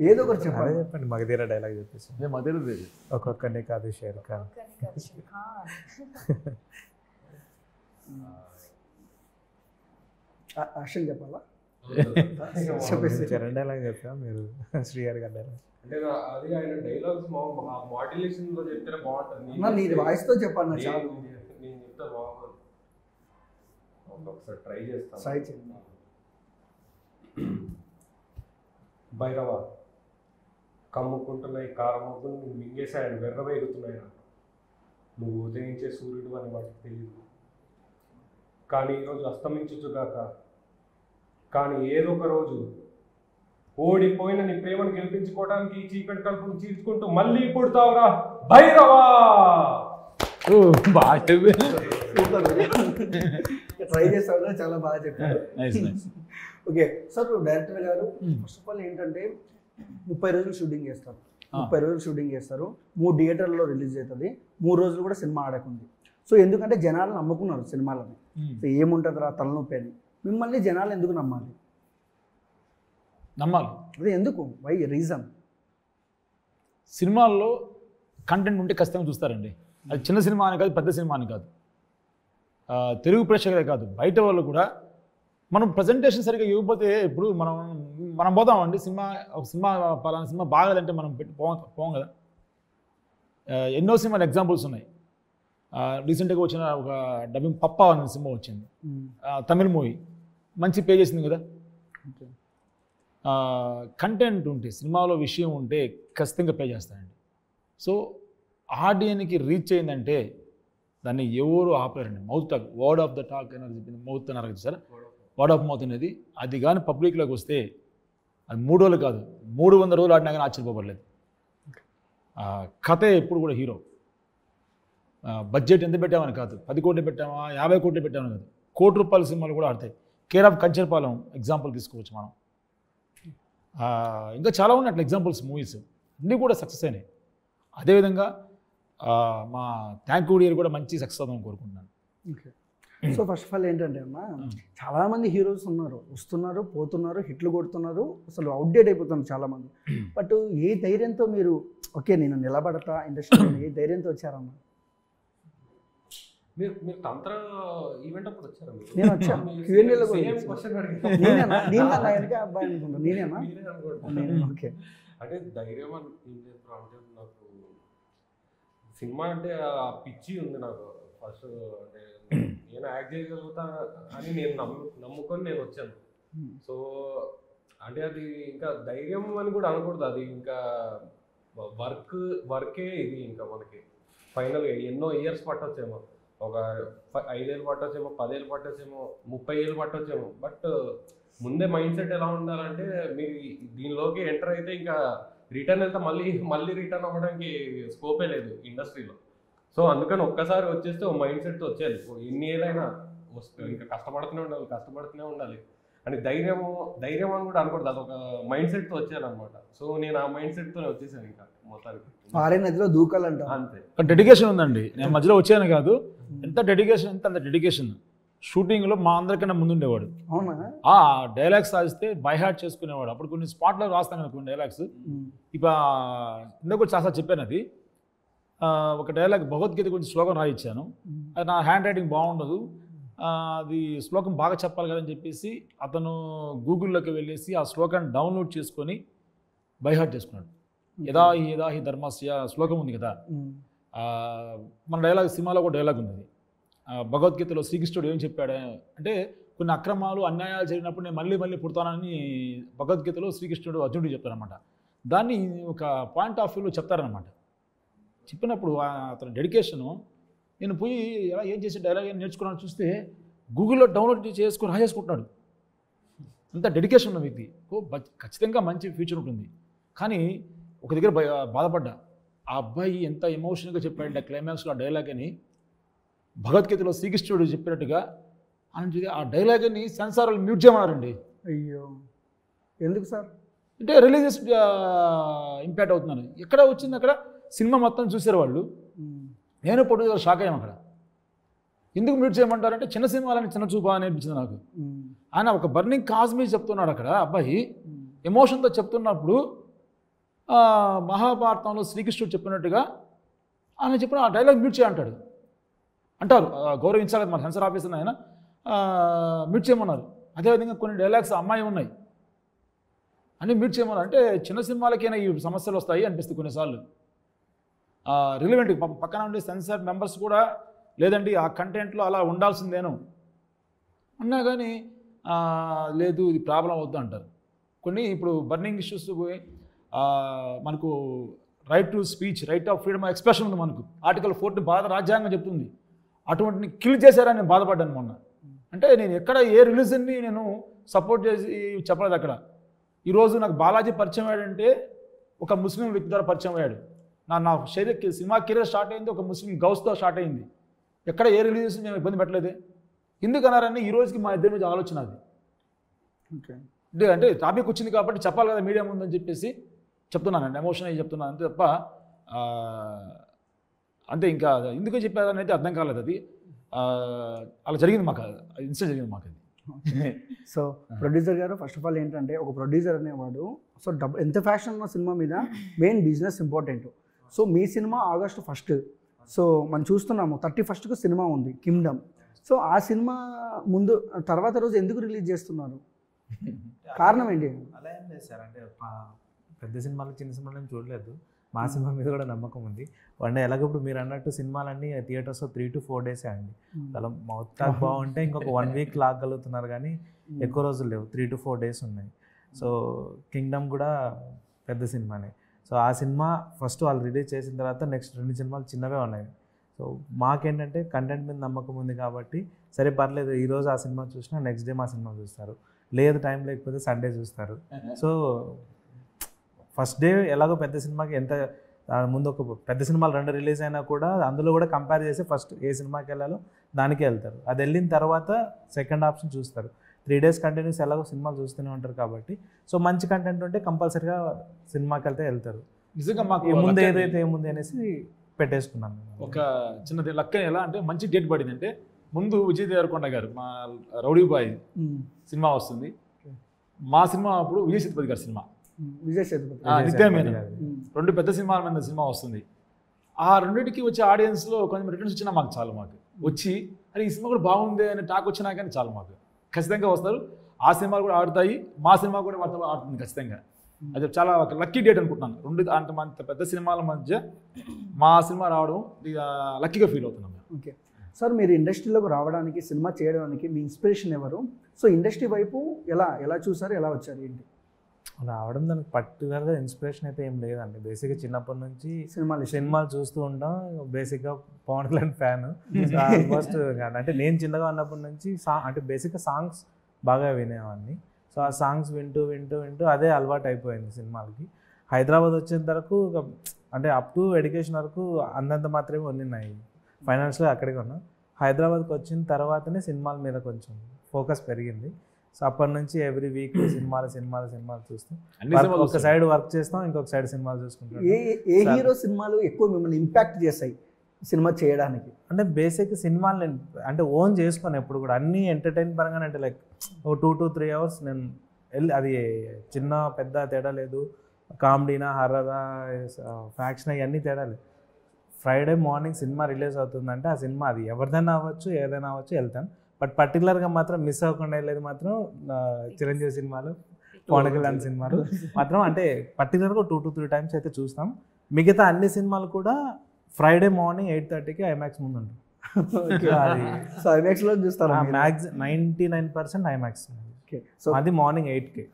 ఏదో ఒకటి చెప్పండి. చెప్పండి, మగధీర డైలాగ్ చెప్పేసి. మగధీర ఒక్కొక్కనే కాదు షేర్ ఖాన్. యాక్షన్ చెప్పాలా? చెప్పేసి చరణ్ డైలాగ్ చెప్పా, మీరు శ్రీహరి గారి డైలాగ్. అంటే అది ఆయన డైలాగ్స్ మాడ్యులేషన్ లో చెప్తే బాగుంటుంది. నీ వాయిస్తో చెప్పండి చాలు. నేను చెప్తే బాగుంది, ఒకసారి ట్రై చేస్తాను. ట్రై చేయండి. భైరవ కమ్ముకుంటున్నాయి కారమబ్బులు మింగేసాయని వెర్రవేగుతున్నాయి నాకు. నువ్వు ఉదయించే సూర్యుడు అని వాటికి తెలియదు. కానీ ఈరోజు అస్తమించుగాక, కానీ ఏదో ఒక రోజు ఓడిపోయిన నీ ప్రేమను గెలిపించుకోవడానికి ఈ చీకటి కలుపును చీల్చుకుంటూ మళ్ళీ పుడతావురా భైరవా. బాగా ట్రై చేస్తాను, చాలా బాగా చెప్పారు. ఓకే సార్, డైరెక్టర్ గారు ఫస్ట్ ఆఫ్ ఆల్ ఏంటంటే 30 రోజులు షూటింగ్ చేస్తారు. 30 రోజులు షూటింగ్ చేస్తారు, 3 థియేటర్లో రిలీజ్ అవుతుంది, 3 రోజులు కూడా సినిమా ఆడకుంది. సో ఎందుకంటే జనాలు నమ్ముకున్నారు సినిమాలని. సో ఏముంటుంది రా తలనొప్పి అని. మిమ్మల్ని జనాలు ఎందుకు నమ్మాలి? అదే ఎందుకు? Why reason? సినిమాల్లో కంటెంట్ ఉంటే ఖచ్చితంగా చూస్తారండి. అది చిన్న సినిమా అని కాదు, పెద్ద సినిమా అని కాదు, తెలుగు ప్రేక్షకులే కాదు బయట వాళ్ళు కూడా. మనం ప్రజెంటేషన్ సరిగ్గా ఇవ్వకపోతే ఇప్పుడు మనం పోతామండి ఒక సినిమా పలానా సినిమా బాగలేదంటే మనం పోం కదా. ఎన్నో సినిమాలు ఎగ్జాంపుల్స్ ఉన్నాయి. రీసెంట్గా వచ్చిన ఒక డబ్బింగ్ పప్పా అనే సినిమా వచ్చింది, తమిళ్ మూవీ, మంచి పే చేసింది కదా. కంటెంట్ ఉంటే, సినిమాలో విషయం ఉంటే ఖచ్చితంగా పే చేస్తారండి. సో ఆడియన్కి రీచ్ అయిందంటే దాన్ని ఎవరు ఆపలేరండి. Mouth talk, word of the talk అనేది చెప్పింది, మౌత్ అని అరగదు సార్, వర్డ్ ఆఫ్ మౌత్ అనేది. అది కానీ పబ్లిక్లోకి వస్తే అది 3 రోజులు కాదు 300 రోజులు ఆడినా కానీ ఆశ్చర్యపోబడలేదు. కథే ఎప్పుడు కూడా హీరో. బడ్జెట్ ఎంత పెట్టామని కాదు, 10 కోట్లు పెట్టామా 50 కోట్లు పెట్టామని కాదు, ₹1,00,00,000 సినిమాలు కూడా ఆడతాయి. కేర్ ఆఫ్ కంచర్పాలెం ఎగ్జాంపుల్ తీసుకోవచ్చు మనం. ఇంకా చాలా ఉన్నాయి అట్లా ఎగ్జాంపుల్స్, మూవీస్ అన్నీ కూడా సక్సెస్ అయినాయి. అదేవిధంగా మా థ్యాంక్ యూ డియర్ కూడా మంచి సక్సెస్ అవుతుందని కోరుకుంటున్నాను. Okay. So first of all ఏంటంటే అన్న, చాలామంది హీరోస్ ఉన్నారు, వస్తున్నారు, పోతున్నారు, హిట్లు కొడుతున్నారు, అసలు అవుట్డేట్ అయిపోతున్నారు చాలామంది. బట్ ఏ ధైర్యంతో మీరు ఓకే నేను నిలబడతా ఇండస్ట్రీలో, ఏ ధైర్యంతో వచ్చారన్న? మీరు తంత్ర ఈవెంట్ అప్పుడు వచ్చారా? నేను వచ్చాను, Q&A లో కూడా నేనేనా అబ్బాయి అనుకుంటా, నేనేనా? ఓకే. అంటే ధైర్యం అని అంటే నాకు సినిమా అంటే ఆ పిచ్చి ఉంది నాకు ఫస్ట్. అంటే నేను యాక్ట్ చేయగలుగుతా అని నేను నమ్ముకొని నేను వచ్చాను. సో అంటే అది ఇంకా ధైర్యం అని కూడా అనకూడదు, అది ఇంకా వర్కే ఇది. ఇంకా మనకి ఫైనల్గా ఎన్నో ఇయర్స్ పట్టొచ్చేమో, ఒక 5 ఏళ్ళు పట్టొచ్చేమో, 10 ఏళ్ళు పట్టొచ్చేమో, 30 ఏళ్ళు పట్టొచ్చేమో. బట్ ముందే మైండ్ సెట్ ఎలా ఉండాలంటే, మీరు దీనిలోకి ఎంటర్ అయితే ఇంకా రిటర్న్ వెళ్తే మళ్ళీ రిటర్న్ అవ్వడానికి స్కోపే లేదు ఇండస్ట్రీలో. సో అందుకని ఒక్కసారి వచ్చేస్తే ఓ మైండ్ సెట్తో వచ్చేయాలి. ఎన్ని ఏళ్ళైనా ఇంకా కష్టపడుతూనే ఉండాలి అని ధైర్యం అని కూడా అనకూడదు, అదొక మైండ్ సెట్తో వచ్చేయాలన్నమాట. సో నేను ఆ మైండ్ సెట్తోనే వచ్చేసాను ఇంకా మొత్తానికి. పారే నదిలో దూకాలంట అంతే. డెడికేషన్ ఉందండి. నేను మధ్యలో వచ్చాను కాదు, ఎంత డెడికేషన్, అంత డెడికేషన్. షూటింగ్లో మా అందరికన్నా ముందుండేవాడు. అవునా? డైలాగ్స్ రాస్తే బై హార్ట్ చేసుకునేవాడు. అప్పుడు కొన్ని స్పాట్లో రాస్తాను కదా కొన్ని డైలాగ్స్. ఇప్పుడు ఇందాక కూడా చాలా చెప్పాను. అది ఒక డైలాగ్ భగవద్గీత గురించి శ్లోకం రాయించాను. అది నా హ్యాండ్ రైటింగ్ బాగుండదు, అది శ్లోకం బాగా చెప్పాలి కదని చెప్పేసి అతను గూగుల్లోకి వెళ్ళేసి ఆ శ్లోకాన్ని డౌన్లోడ్ చేసుకొని బై హార్ట్ చేసుకున్నాడు. యదాహి ధర్మస్య శ్లోకం ఉంది కదా, మన డైలాగ్ సినిమాలో కూడా డైలాగ్ ఉంది. భగవద్గీతలో శ్రీకృష్ణుడు ఏం చెప్పాడు అంటే, కొన్ని అక్రమాలు అన్యాయాలు జరిగినప్పుడు నేను మళ్ళీ పుడతానని భగవద్గీతలో శ్రీకృష్ణుడు అర్జునుడికి చెప్తారనమాట. దాన్ని ఒక పాయింట్ ఆఫ్ వ్యూలో చెప్తారనమాట. చెప్పినప్పుడు అతని డెడికేషను, నేను పోయి ఎలా ఏం చేసే డైలాగ్ ఏం నేర్చుకున్నాను చూస్తే గూగుల్లో డౌన్లోడ్ చేసుకొని రాసేసుకుంటున్నాడు. అంత డెడికేషన్ ఉన్న వ్యక్తి. ఖచ్చితంగా మంచి ఫ్యూచర్ ఉంటుంది. కానీ ఒక దగ్గర బాధపడ్డా, ఆ అబ్బాయి ఎంత ఎమోషనల్గా చెప్పాడంటే క్లైమాక్స్లో ఆ డైలాగ్ అని, భగవద్గీతలో శ్రీకృష్ణుడు చెప్పినట్టుగా అని ఆ డైలాగ్ని సెన్సార్ వాళ్ళు మ్యూట్ చేయమన్నారండి. అయ్యో, ఎందుకు సార్? అంటే రిలీజియస్ ఇంపాక్ట్ అవుతున్నాను. ఎక్కడ వచ్చింది, అక్కడ సినిమా మొత్తం చూసారు వాళ్ళు. నేను పొద్దున షాక్ అయ్యాను. అక్కడ ఎందుకు మ్యూట్ చేయమంటారంటే చిన్న సినిమాలని చిన్న చూపా అని అనిపించింది నాకు. ఆయన ఒక బర్నింగ్ కాజ్ మీద చెప్తున్నాడు అక్కడ అబ్బాయి, ఎమోషన్తో చెప్తున్నప్పుడు మహాభారతంలో శ్రీకృష్ణుడు చెప్పినట్టుగా ఆయన చెప్పిన ఆ డైలాగ్ మ్యూట్ చేయంటాడు అంటారు. గౌరవించాలి మన సెన్సార్ ఆఫీసర్ ఆయన మ్యూట్ చేయమన్నారు. అదేవిధంగా కొన్ని డైలాగ్స్ అమ్మాయి ఉన్నాయి అని మ్యూట్ చేయమన్నారు. అంటే చిన్న సినిమాలకైనా ఈ సమస్యలు వస్తాయి అనిపిస్తుంది కొన్నిసార్లు. రిలవెంట్ పక్కన ఉండే సెన్సార్ మెంబర్స్ కూడా లేదండి ఆ కంటెంట్లో అలా ఉండాల్సిందేను అన్నా కానీ లేదు ఇది ప్రాబ్లం అవుద్దు అంటారు. కొన్ని ఇప్పుడు బర్నింగ్ ఇష్యూస్ మనకు right to speech, right of freedom of expression ఉంది మనకు. ఆర్టికల్ 14 భారత రాజ్యాంగం చెప్తుంది. అటువంటిని కిల్ చేశారని నేను బాధపడ్డాను మొన్న. అంటే నేను ఎక్కడ ఏ రిలీజన్ని నేను సపోర్ట్ చేసి చెప్పలేదు అక్కడ. ఈరోజు నాకు బాలాజీ పరిచయం అయ్యాడంటే ఒక ముస్లిం వ్యక్తి ద్వారా పరిచయం అయ్యాడు. నా సినిమా కెరీర్ స్టార్ట్ అయింది ఒక ముస్లిం గౌస్తో స్టార్ట్ అయింది. ఎక్కడ ఏ రిలీజన్ మేము ఇబ్బంది పెట్టలేదే. ఎందుకన్నారని ఈ రోజుకి మా ఇద్దరి మీద ఆలోచన అది. అంటే టాపిక్ వచ్చింది కాబట్టి చెప్పాలి కదా మీడియా ముందని చెప్పేసి చెప్తున్నానండి. ఎమోషన్ అయ్యి చెప్తున్నాను అంతే తప్ప అంతే. ఇంకా ఎందుకు చెప్పారని అయితే అర్థం కాలేదు. అది అలా జరిగింది మాకు, ఇన్సిడెంట్ జరిగింది మాకు అది. సో ప్రొడ్యూసర్ గారు ఫస్ట్ ఆఫ్ ఆల్ ఏంటంటే ఒక ప్రొడ్యూసర్ అనేవాడు సో ఎంత ఫ్యాషన్ ఉన్న సినిమా మీద మెయిన్ బిజినెస్ ఇంపార్టెంట్. సో మీ సినిమా August 1 సో మనం చూస్తున్నాము 31కు సినిమా ఉంది కింగ్డమ్. సో ఆ సినిమా ముందు తర్వాత రోజు ఎందుకు రిలీజ్ చేస్తున్నారు? కారణం ఏంటి? అలా ఏం లేదు సార్, అంటే పెద్ద సినిమాలు చిన్న సినిమాలు ఏం చూడలేదు. మా సినిమా మీద కూడా నమ్మకం ఉంది. అంటే ఎలాగప్పుడు మీరు అన్నట్టు సినిమాలన్నీ థియేటర్స్లో 3 to 4 డేసే అండి. అలా మొత్తం బాగుంటే ఇంకొక 1 వీక్ లాగలుగుతున్నారు, కానీ ఎక్కువ రోజులు లేవు, 3 to 4 డేస్ ఉన్నాయి. సో కింగ్డమ్ కూడా పెద్ద సినిమానే. సో ఆ సినిమా ఫస్ట్ వాళ్ళు రిలీజ్ చేసిన తర్వాత నెక్స్ట్ 2 సినిమాలు చిన్నవే ఉన్నాయి. సో మాకేంటంటే కంటెంట్ మీద నమ్మకం ఉంది కాబట్టి సరే పర్లేదు, ఈరోజు ఆ సినిమా చూసినా నెక్స్ట్ డే మా సినిమా చూస్తారు, లేదు టైం లేకపోతే సండే చూస్తారు. సో ఫస్ట్ డే ఎలాగో పెద్ద సినిమాకి ఎంత ముందు ఒక పెద్ద సినిమాలు 2 రిలీజ్ అయినా కూడా అందులో కూడా కంపేర్ చేసి ఫస్ట్ ఏ సినిమాకి వెళ్ళాలో దానికే వెళ్తారు. అది వెళ్ళిన తర్వాత సెకండ్ ఆప్షన్ చూస్తారు. 3 days కంటిన్యూస్ ఎలాగో సినిమాలు చూస్తూనే ఉంటారు కాబట్టి సో మంచి కంటెంట్ ఉంటే కంపల్సరీగా సినిమాకి వెళ్తారు. నిజంగా మాకు ముందు ఏదైతే ఏముంది అనేసి పెట్టేసుకున్నాను. ఒక చిన్నది లక్ ఎలా అంటే మంచి డేట్ పడింది. అంటే ముందు విజయ్ దేవరకొండ గారు మా రౌడీ బాయ్ సినిమా వస్తుంది. మా సినిమా అప్పుడు విజయ్ సేతుపతి గారి సినిమా నిత్యమైన 2 పెద్ద సినిమాల మీద సినిమా వస్తుంది. ఆ రెండింటికి వచ్చే ఆడియన్స్లో కొంచెం రిటర్న్స్ వచ్చినా మాకు చాలు. మాకు వచ్చి అరే ఈ సినిమా కూడా బాగుంది అని టాక్ వచ్చినా కానీ చాలు, మాకు ఖచ్చితంగా వస్తారు. ఆ సినిమాలు కూడా ఆడుతాయి, మా సినిమా కూడా వాటితో ఆడుతుంది ఖచ్చితంగా. అది చాలా ఒక లక్కీ డేట్ అనుకుంటున్నాను. 2 అంత పెద్ద సినిమాల మధ్య మా సినిమా రావడం లక్కీగా ఫీల్ అవుతున్నాం. ఓకే సార్, మీరు ఇండస్ట్రీలోకి రావడానికి సినిమా చేయడానికి మీ ఇన్స్పిరేషన్ ఎవరు? సో ఇండస్ట్రీ వైపు ఎలా చూసారు, ఎలా వచ్చారు, ఏంటి? రావడం దానికి పర్టికులర్గా ఇన్స్పిరేషన్ అయితే ఏం లేదండి. బేసిక్గా చిన్నప్పటి నుంచి సినిమాలు చూస్తూ ఉంటాం. బేసిక్గా పవన్ కళ్యాణ్ ఫ్యాన్. ఆల్మోస్ట్ అంటే నేను చిన్నగా ఉన్నప్పటి నుంచి అంటే బేసిక్గా సాంగ్స్ బాగా వినేవాడిని. సో ఆ సాంగ్స్ వింటూ అదే అలవాటు అయిపోయింది సినిమాలకి. హైదరాబాద్ వచ్చేంత వరకు అంటే అప్ టు ఎడ్యుకేషన్ వరకు అంతంత మాత్రమే ఉన్నాయి, ఫైనాన్షియల్గా అక్కడికి ఉన్నాం. హైదరాబాద్కి వచ్చిన తర్వాతనే సినిమాల మీద కొంచెం ఫోకస్ పెరిగింది. సో అప్పటి నుంచి ఎవ్రీ వీక్ సినిమాలు చూస్తాం. ఒక సైడ్ వర్క్ చేస్తాం, ఇంకొక సైడ్ సినిమాలు చూసుకుంటాం. ఏ హీరో సినిమాలు ఎక్కువ మిమ్మల్ని ఇంపాక్ట్ చేస్తాయి సినిమా చేయడానికి? అంటే బేసిక్ సినిమాలు నేను అంటే ఓన్ చేసుకొని ఎప్పుడు కూడా అన్నీ ఎంటర్టైన్ పరంగానే, అంటే లైక్ ఒక 2 to 3 hours నేను అది చిన్న పెద్ద తేడా లేదు, కామెడీనా హర్రరా ఫ్యాక్షన్ ఇవన్నీ తేడా లేదు. ఫ్రైడే మార్నింగ్ సినిమా రిలీజ్ అవుతుందంటే ఆ సినిమా అది ఎవరిదైనా అవ్వచ్చు, ఏదైనా అవ్వచ్చు, వెళ్తాను. బట్ పర్టికులర్గా మాత్రం మిస్ అవ్వకుండా వెళ్ళేది మాత్రం చిరంజీవి సినిమాలు, పవన్ కళ్యాణ్ సినిమాలు మాత్రం. అంటే పర్టికులర్గా 2 to 3 times అయితే చూస్తాం. మిగతా అన్ని సినిమాలు కూడా ఫ్రైడే మార్నింగ్ 8:30కి ఐమాక్స్ ముందు ఉంటుంది. సో ఐమాక్స్లో చూస్తాను. 99% ఐమాక్స్. సో అది మార్నింగ్ 8కి.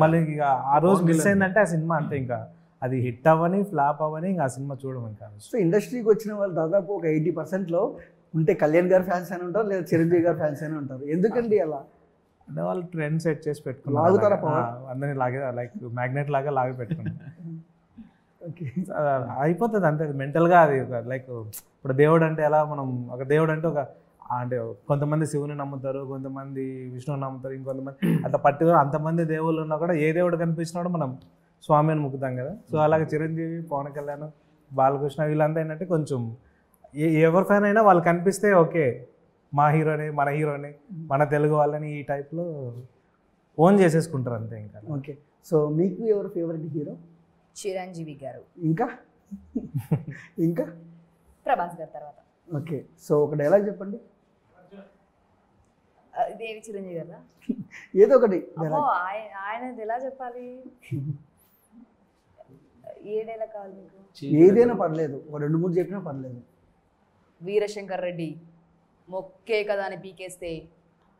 మళ్ళీ ఇక ఆ రోజు మిస్ అయిందంటే ఆ సినిమా అంతే, ఇంకా అది హిట్ అవ్వని ఫ్లాప్ అవ్వని ఇంకా ఆ సినిమా చూడడం ఇంకా. సో ఇండస్ట్రీకి వచ్చిన వాళ్ళు దాదాపు ఒక 80%లో ఉంటే కళ్యాణ్ గారు ఫ్యాన్స్ అని ఉంటారు, లేదా చిరంజీవి గారు ఫ్యాన్స్ అని ఉంటారు. ఎందుకండి అలా? అంటే వాళ్ళు ట్రెండ్ సెట్ చేసి పెట్టుకున్నారు, అందరినీ లాగే లైక్ మ్యాగ్నెట్ లాగా లాగి పెట్టుకున్నారు. అయిపోతుంది అంతే మెంటల్గా. అది లైక్ ఇప్పుడు దేవుడు అంటే ఎలా, మనం ఒక దేవుడు అంటే ఒక అంటే కొంతమంది శివుని నమ్ముతారు, కొంతమంది విష్ణువుని నమ్ముతారు, ఇంకొంతమంది అట్లా పర్టికులర్ అంతమంది దేవుళ్ళు ఉన్నా కూడా ఏ దేవుడు కనిపించినా మనం స్వామి అని మొక్కుతాం కదా. సో అలాగే చిరంజీవి, పవన్ కళ్యాణ్, బాలకృష్ణ వీళ్ళంతా ఏంటంటే కొంచెం ఎవరి ఫ్యాన్ అయినా వాళ్ళు కనిపిస్తే ఓకే మా హీరోని, మన హీరోని, మన తెలుగు వాళ్ళని ఈ టైప్లో ఓన్ చేసేసుకుంటారు అంతే ఇంకా. ఓకే, సో మీకు ఎవరు ఫేవరెట్ హీరో? చిరంజీవి గారు. ఇంకా ప్రభాస్ గారు తర్వాత. ఓకే, సో ఒక డైలాగ్ చెప్పండి. దేవి చిరంజీవి గారు ఏదో ఒకటి. ఆయన ఎలా చెప్పాలి? ఏ డైలాగ్ కావాలి మీకు? ఏదైనా పర్లేదు, ఒక 2-3 చెప్పినా పర్లేదు. వీరశంకర్ రెడ్డి మొక్కే కదా అని పీకేస్తే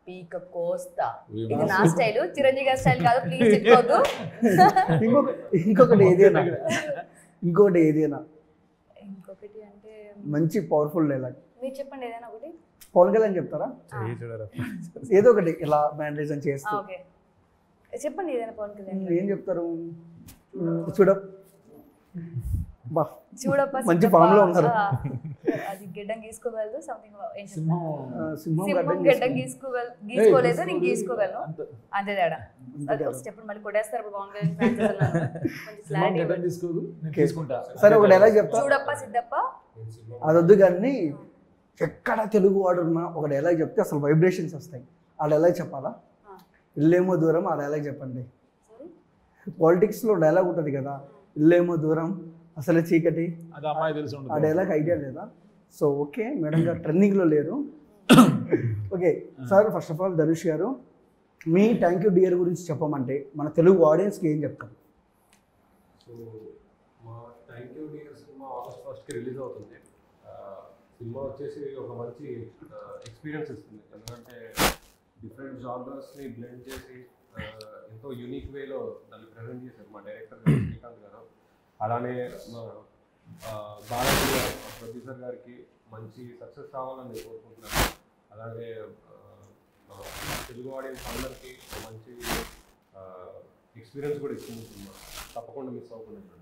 పీక కోస్తా. ఇది నా స్టైల్, చిరంజీవి గారి స్టైల్ కాదు, ప్లీజ్ చెప్పుకోవద్దు. ఇంకొకటి ఏదైనా ఇంకోటి ఏదైనా ఇంకొకటి అంటే మంచి పవర్ఫుల్ డైలాగ్ మీరు చెప్పండి ఏదైనా ఒకటి. పవన్ కళ్యాణ్ చెప్తారా? చెయ్యి చూడరా. ఏదో ఒకటి ఇలా మ్యానరిజం చేస్తూ ఓకే చెప్పండి ఏదైనా పవన్ కళ్యాణ్. ఏం చెప్తారు? చూడ బా చూడప్ప మంచి form లో ఉన్నారు. అది గెడ్డం గీసుకోగలదు సంథింగ్ సింహం సింహం సింహం గెడ్డం గీసుకోలేదు నేను గీసుకోగలను అంతే తేడా. చెప్పండి మళ్ళీ కొట్టేస్తారు ఇప్పుడు పవన్ కళ్యాణ్ ఫ్యాన్స్ కొంచెం సింహం క్లారిటీ. గడ్డం తీసుకోదు, నేను తీసుకుంటా. సరే ఒక డైలాగ్ చెప్తా, చూడప్ప సిద్ధప్ప అదొద్దు కానీ ఎక్కడ తెలుగు వాడున్నా ఒక డైలాగ్ చెప్తే అసలు వైబ్రేషన్స్ వస్తాయి. ఆ డైలాగ్ చెప్పాలా? ఇల్లేమో దూరం, ఆ డైలాగ్ చెప్పండి. పాలిటిక్స్లో డైలాగ్ ఉంటుంది కదా, ఇల్లేమో దూరం అసలు చీకటి, అది అమ్మాయి తెలిసి ఆ ఉండదు. డైలాగ్ ఐడియా లేదా? సో ఓకే, మేడం గారు ట్రెండింగ్లో లేరు. Okay sir, first of all Dhanush గారు, మీ థ్యాంక్ యూ డియర్ గురించి చెప్పమంటే మన తెలుగు ఆడియన్స్కి ఏం చెప్తాం? సో మా thank you dear cinema August 1st release అవుతుంది. సినిమా వచ్చేసి ఒక మంచి ఎక్స్పీరియన్స్ ఇస్తుంది, ఎందుకంటే డిఫరెంట్ జానర్స్ని బ్లెండ్ చేసి ఎంతో యూనిక్ వేలో దాన్ని ప్రజెంట్ చేశారు మా డైరెక్టర్ గారు శ్రీకాంత్ గారు. అలానే మా బాలాజీ గారు ప్రొడ్యూసర్ గారికి మంచి సక్సెస్ కావాలని నేను కోరుకుంటున్నాను. అలాగే తెలుగు ఆడియన్స్ అందరికీ మంచి ఎక్స్పీరియన్స్ కూడా ఇస్తుంది సినిమా, తప్పకుండా మిస్ అవ్వకుండా.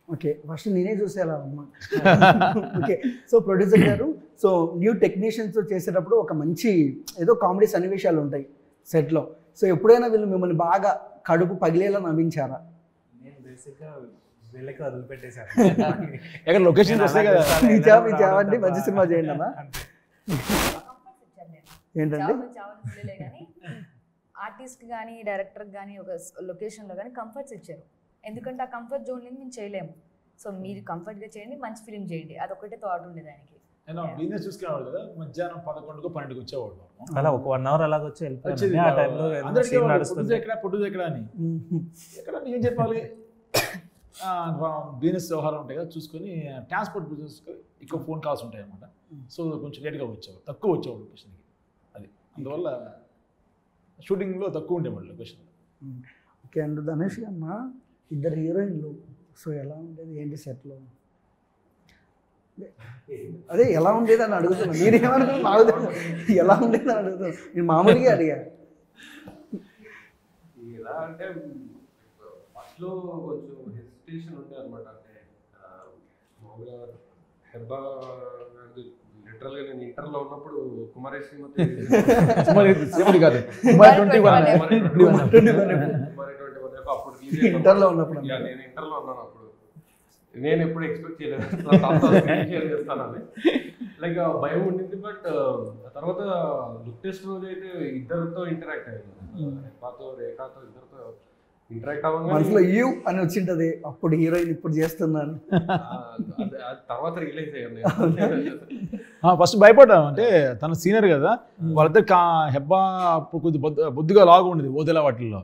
ఓకే, ఫస్ట్ నేనే చూసేలా అమ్మా. ఓకే, సో ప్రొడ్యూసర్ గారు, సో న్యూ టెక్నీషియన్స్ చేసేటప్పుడు ఒక మంచి ఏదో కామెడీ సన్నివేశాలు ఉంటాయి సెట్లో. సో ఎప్పుడైనా వీళ్ళు మిమ్మల్ని బాగా కడుపు పగిలేలా నవ్వించారా? నేను బేసిక్గా వీళ్ళకి వదిలిపెట్టేశాను. ఎక్కడ లొకేషన్ వస్తాయి కదా. మీ చావండి మంచి సినిమా చేయండి అన్న. ఏంటండి? కానీ ఆర్టిస్ట్ కానీ డైరెక్టర్కి కానీ ఒక లొకేషన్లో కానీ కంఫర్ట్స్ ఇచ్చారు. ఎందుకంటే ఆ కంఫర్ట్ జోన్ నుంచి మేము చేయలేము. సో మీరు కంఫర్ట్గా చేయండి, మంచి ఫిలిం చేయండి, అదొకటే థాట్ ఉండే దానికి. నేను బిజినెస్ చూసుకునేవాడు కదా, మధ్యాహ్నం 11కు 12కు వచ్చేవాడు. అలా ఒక 1 hour అలాగ వచ్చి వెళ్ళిపోయింది. ఆ టైంలో నడుస్తుంది పొద్దు ఎక్కడ అని ఎక్కడ ఏం చెప్పాలి, బిజినెస్ వ్యవహారం ఉంటాయి కదా చూసుకొని, ట్రాన్స్పోర్ట్ బిజినెస్ ఎక్కువ ఫోన్ కాల్స్ ఉంటాయి అన్నమాట. సో కొంచెం లేట్గా వచ్చేవాడు, తక్కువ వచ్చేవాడు లొకేషన్కి. అది అందువల్ల షూటింగ్లో తక్కువ ఉండేవాడు లొకేషన్. ఓకే అండ్ ధనుష్ అన్న, ఇద్దరు హీరోయిన్లు, సో ఎలా ఉండేది ఏంటి సెట్లో? అదే ఎలా ఉండేది అని అడుగుతున్నా, మీరేమనుకున్నా నాకు ఎలా ఉండేది అని అడుగుతున్నా, నేను మామూలుగా అడిగా. ఎలా అంటే ఫస్ట్లో కొంచెం హెసిటేషన్ ఉండే అనమాట. అంటే మామూలుగా హెబ్బా లిటరల్గా నేను ఇంటర్లో ఉన్నప్పుడు కుమారి శ్రీమతి కాదు కుమారి 21 అప్పుడు ఇంటర్లో ఉన్నప్పుడు నేను ఇంటర్లో ఉన్నాను. అప్పుడు నేను ఎప్పుడు ఎక్స్పెక్ట్ చేయలేదు చేస్తానని, లైక్ భయం ఉండింది. బట్ తర్వాత లుక్ టెస్ట్ రోజు అయితే ఇద్దరితో ఇంటరాక్ట్ అయ్యింది, హెబ్బాతో రేఖాతో ఇద్దరితో ఇంటరాక్ట్ అవ్వగానే మనసులో యూ అని వచ్చింటది, అప్పుడు హీరోయిన్ ఇప్పుడు చేస్తున్నాను. తర్వాత రిలీజ్ అయ్యాను. ఫస్ట్ భయపడ్డాం, అంటే తన సీనియర్ కదా, వాళ్ళిద్దరు హెబ్బా అప్పుడు కొద్ది బొద్దుగా లాగా ఉండేది ఓదెలా వాటిల్లో,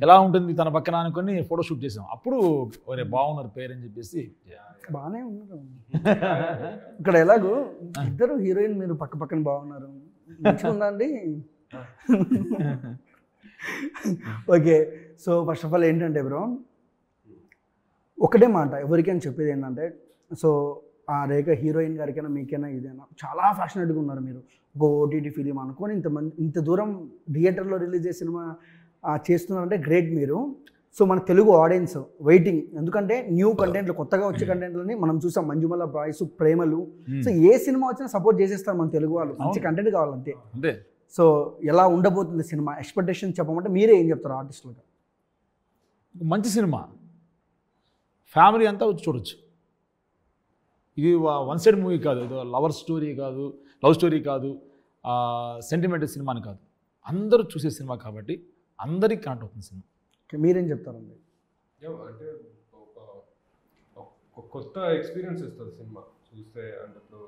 ఎలా ఉంటుంది తన పక్కన అనుకుని ఫోటో షూట్ చేసాం. అప్పుడు ఒరే బాగున్నారు పేరు అని చెప్పేసి బాగానే ఉన్నారు. ఇక్కడ ఎలాగో ఇద్దరు హీరోయిన్ మీరు పక్క పక్కన బాగున్నారు, మంచిగా ఉందా అండి? Okay, so first of all ఏంటంటే బ్రో, ఒకటే మాట ఎవరికైనా చెప్పేది ఏంటంటే, సో ఆ రేఖ హీరోయిన్ గారికైనా మీకైనా ఇదైనా చాలా ఫ్యాషనేట్గా ఉన్నారు మీరు. ఒక ఓటీటీ ఫిలిం అనుకొని ఇంత దూరం థియేటర్లో రిలీజ్ చేసే సినిమా చేస్తున్నారంటే గ్రేట్ మీరు. సో మన తెలుగు ఆడియన్స్ వెయిటింగ్, ఎందుకంటే న్యూ కంటెంట్లు కొత్తగా వచ్చే కంటెంట్లని మనం చూసాం, మంజుమల బాయ్స్, ప్రేమలు. సో ఏ సినిమా వచ్చినా సపోర్ట్ చేసేస్తారు మన తెలుగు వాళ్ళు, మంచి కంటెంట్ కావాలంతే. సో ఎలా ఉండబోతుంది సినిమా ఎక్స్పెక్టేషన్ చెప్పమంటే మీరే ఏం చెప్తారు ఆర్టిస్టులుగా? మంచి సినిమా, ఫ్యామిలీ అంతా వచ్చి చూడొచ్చు. ఇది వన్ సైడ్ మూవీ కాదు, ఇది లవ్ స్టోరీ కాదు, సెంటిమెంటల్ సినిమా అని కాదు, అందరూ చూసే సినిమా కాబట్టి అందరికీ కనెక్ట్ అవుతుంది సినిమా. మీరేం చెప్తారండి? అంటే ఒక కొత్త ఎక్స్పీరియన్స్ ఇస్తుంది సినిమా చూస్తే. అంటే ఇప్పుడు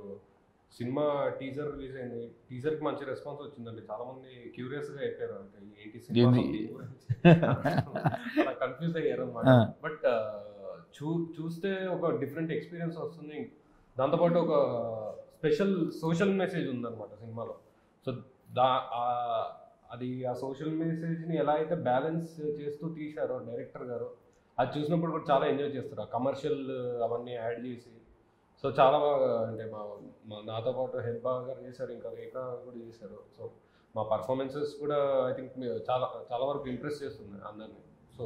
సినిమా టీజర్ రిలీజ్ అయింది, టీజర్కి మంచి రెస్పాన్స్ వచ్చిందండి, చాలా మంది క్యూరియస్గా అయిపోయారు. అంటే ఏంటి సినిమా అలా కన్ఫ్యూజ్ అయ్యారు అనమాట. బట్ చూస్తే ఒక డిఫరెంట్ ఎక్స్పీరియన్స్ వస్తుంది, దాంతోపాటు ఒక స్పెషల్ సోషల్ మెసేజ్ ఉందన్నమాట సినిమాలో. సో అది ఆ సోషల్ మెసేజ్ని ఎలా అయితే బ్యాలెన్స్ చేస్తూ తీశారో డైరెక్టర్ గారు, అది చూసినప్పుడు కూడా చాలా ఎంజాయ్ చేస్తారు. ఆ కమర్షియల్ అవన్నీ యాడ్ చేసి సో చాలా బాగా అంటే నాతో పాటు హెల్బా గారు చేశారు, ఇంకా రేఖ కూడా చేశారు. సో మా పర్ఫార్మెన్సెస్ కూడా ఐ థింక్ చాలా చాలా వరకు ఇంప్రెస్ చేస్తుంది అందరినీ. సో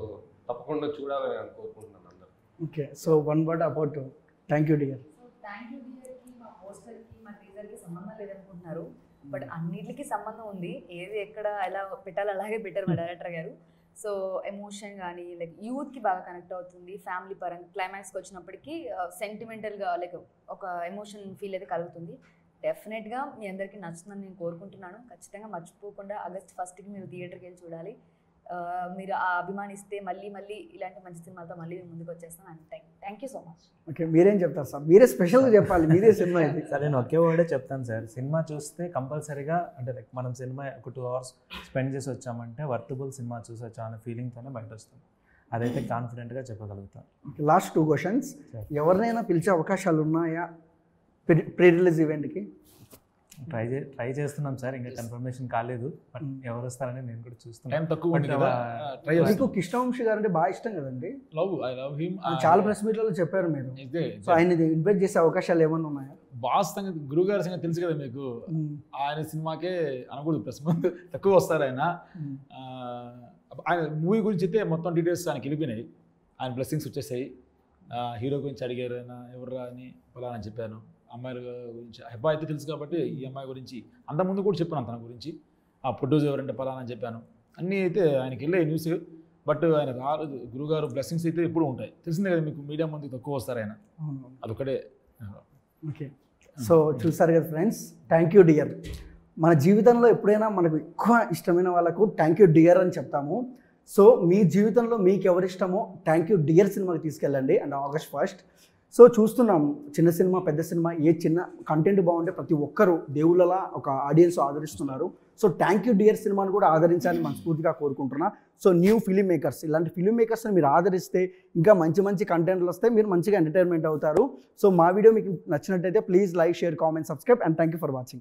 తప్పకుండా చూడాలని నేను కోరుకుంటున్నాను అందరూ. Okay, so one word about thank you dear. So thank you డియర్కి మా పోస్టర్కి మా టీజర్కి సంబంధం లేదనుకుంటున్నారు, బట్ అన్నిటికీ సంబంధం ఉంది. ఏది ఎక్కడ ఎలా పెట్టాలో అలాగే పెట్టారు మా డైరెక్టర్ గారు. సో ఎమోషన్ కానీ లైక్ యూత్కి బాగా కనెక్ట్ అవుతుంది. ఫ్యామిలీ పరంగా క్లైమాక్స్కి వచ్చినప్పటికీ సెంటిమెంటల్గా లైక్ ఒక ఎమోషన్ ఫీల్ అయితే కలుగుతుంది. డెఫినెట్గా మీ అందరికీ నచ్చుతుందని నేను కోరుకుంటున్నాను. ఖచ్చితంగా మర్చిపోకుండా August 1st మీరు థియేటర్కి వెళ్ళి చూడాలి. మీరు ఆ అభిమానిస్తే మళ్ళీ మళ్ళీ ఇలాంటి మంచి సినిమాలతో మళ్ళీ మేము ముందుకు వచ్చేస్తాం. And thank you so much. Okay, మీరేం చెప్తారు సార్? మీరే స్పెషల్గా చెప్పాలి, మీదే సినిమా ఇది. సార్ నేను ఒకే వర్డే చెప్తాను సార్. సినిమా చూస్తే కంపల్సరీగా అంటే లైక్ మనం సినిమా ఒక 2 hours స్పెండ్ చేసి వచ్చామంటే వర్తబుల్ సినిమా చూసి వచ్చా అనే ఫీలింగ్తోనే బయట వస్తాం. అదైతే కాన్ఫిడెంట్గా చెప్పగలుగుతాం. Last 2 questions. ఎవరినైనా పిలిచే అవకాశాలు ఉన్నాయా ప్రీ రిలీజ్ ఈవెంట్కి? ట్రై చేస్తున్నాం సార్, ఇంకా కన్ఫర్మేషన్ కాలేదు. బట్ ఎవరు వస్తారని నేను కూడా చూస్తున్నాను. టైం తక్కువ ఉంది కదా, ట్రై మీకు చేస్తాం. కృష్ణవంశీ గారు అంటే బాగా ఇష్టం కదండి? I love him. చాలా ప్రెస్ మీట్లలో చెప్పారు మీరు. సో ఆయన ఇన్వైట్ చేసే అవకాశాలు ఏమన్నా ఉన్నాయా? బాస్ సంగతి, గురుగారి సంగతి తెలుసు కదా మీకు. ఆయన సినిమాకే అనకూడదు, ప్రెస్ ముందు తక్కువ వస్తారు ఆయన. ఆయన మూవీ గురించి అయితే మొత్తం డీటెయిల్స్ ఆయనకి వెళ్ళిపోయినాయి. ఆయన బ్లెస్సింగ్స్ వచ్చేసాయి. హీరో గురించి అడిగారు, ఆయన ఎవర్రా అని పలానా చెప్పాను. అమ్మాయిల గురించి అబ్బాయి అయితే తెలుసు కాబట్టి ఈ అమ్మాయి గురించి అంతకుముందు కూడా చెప్పాను తన గురించి. ఆ ప్రొడ్యూస్ ఎవరంటే పలానా అని చెప్పాను. అన్నీ అయితే ఆయనకి వెళ్ళే న్యూస్. బట్ ఆయన రాలేదు. గురుగారు బ్లెస్సింగ్స్ అయితే ఎప్పుడు ఉంటాయి, తెలిసిందే కదా మీకు. మీడియా ముందు తక్కువ వస్తారు ఆయన, అదొకటే. ఓకే, సో చూసారు కదా ఫ్రెండ్స్, థ్యాంక్ యూ డియర్. మన జీవితంలో ఎప్పుడైనా మనకు ఎక్కువ ఇష్టమైన వాళ్ళకు థ్యాంక్ యూ డియర్ అని చెప్తాము. సో మీ జీవితంలో మీకు ఎవరిష్టమో థ్యాంక్ యూ డియర్ సినిమాకి తీసుకెళ్ళండి. And August 1st. సో చూస్తున్నాం, చిన్న సినిమా పెద్ద సినిమా ఏ చిన్న కంటెంట్ బాగుంటే ప్రతి ఒక్కరు దేవుళ్ళలా ఒక ఆడియన్స్ ఆదరిస్తున్నారు. సో థ్యాంక్ యూ డియర్ సినిమాని కూడా ఆదరించాలని మనస్ఫూర్తిగా కోరుకుంటున్నా. సో న్యూ ఫిలిం మేకర్స్, ఇలాంటి ఫిలిం మేకర్స్ని మీరు ఆదరిస్తే ఇంకా మంచి మంచి కంటెంట్లు వస్తే మీరు మంచిగా ఎంటర్టైన్మెంట్ అవుతారు. సో మా వీడియో మీకు నచ్చినట్టయితే please like, share, comment, subscribe and thank you for watching.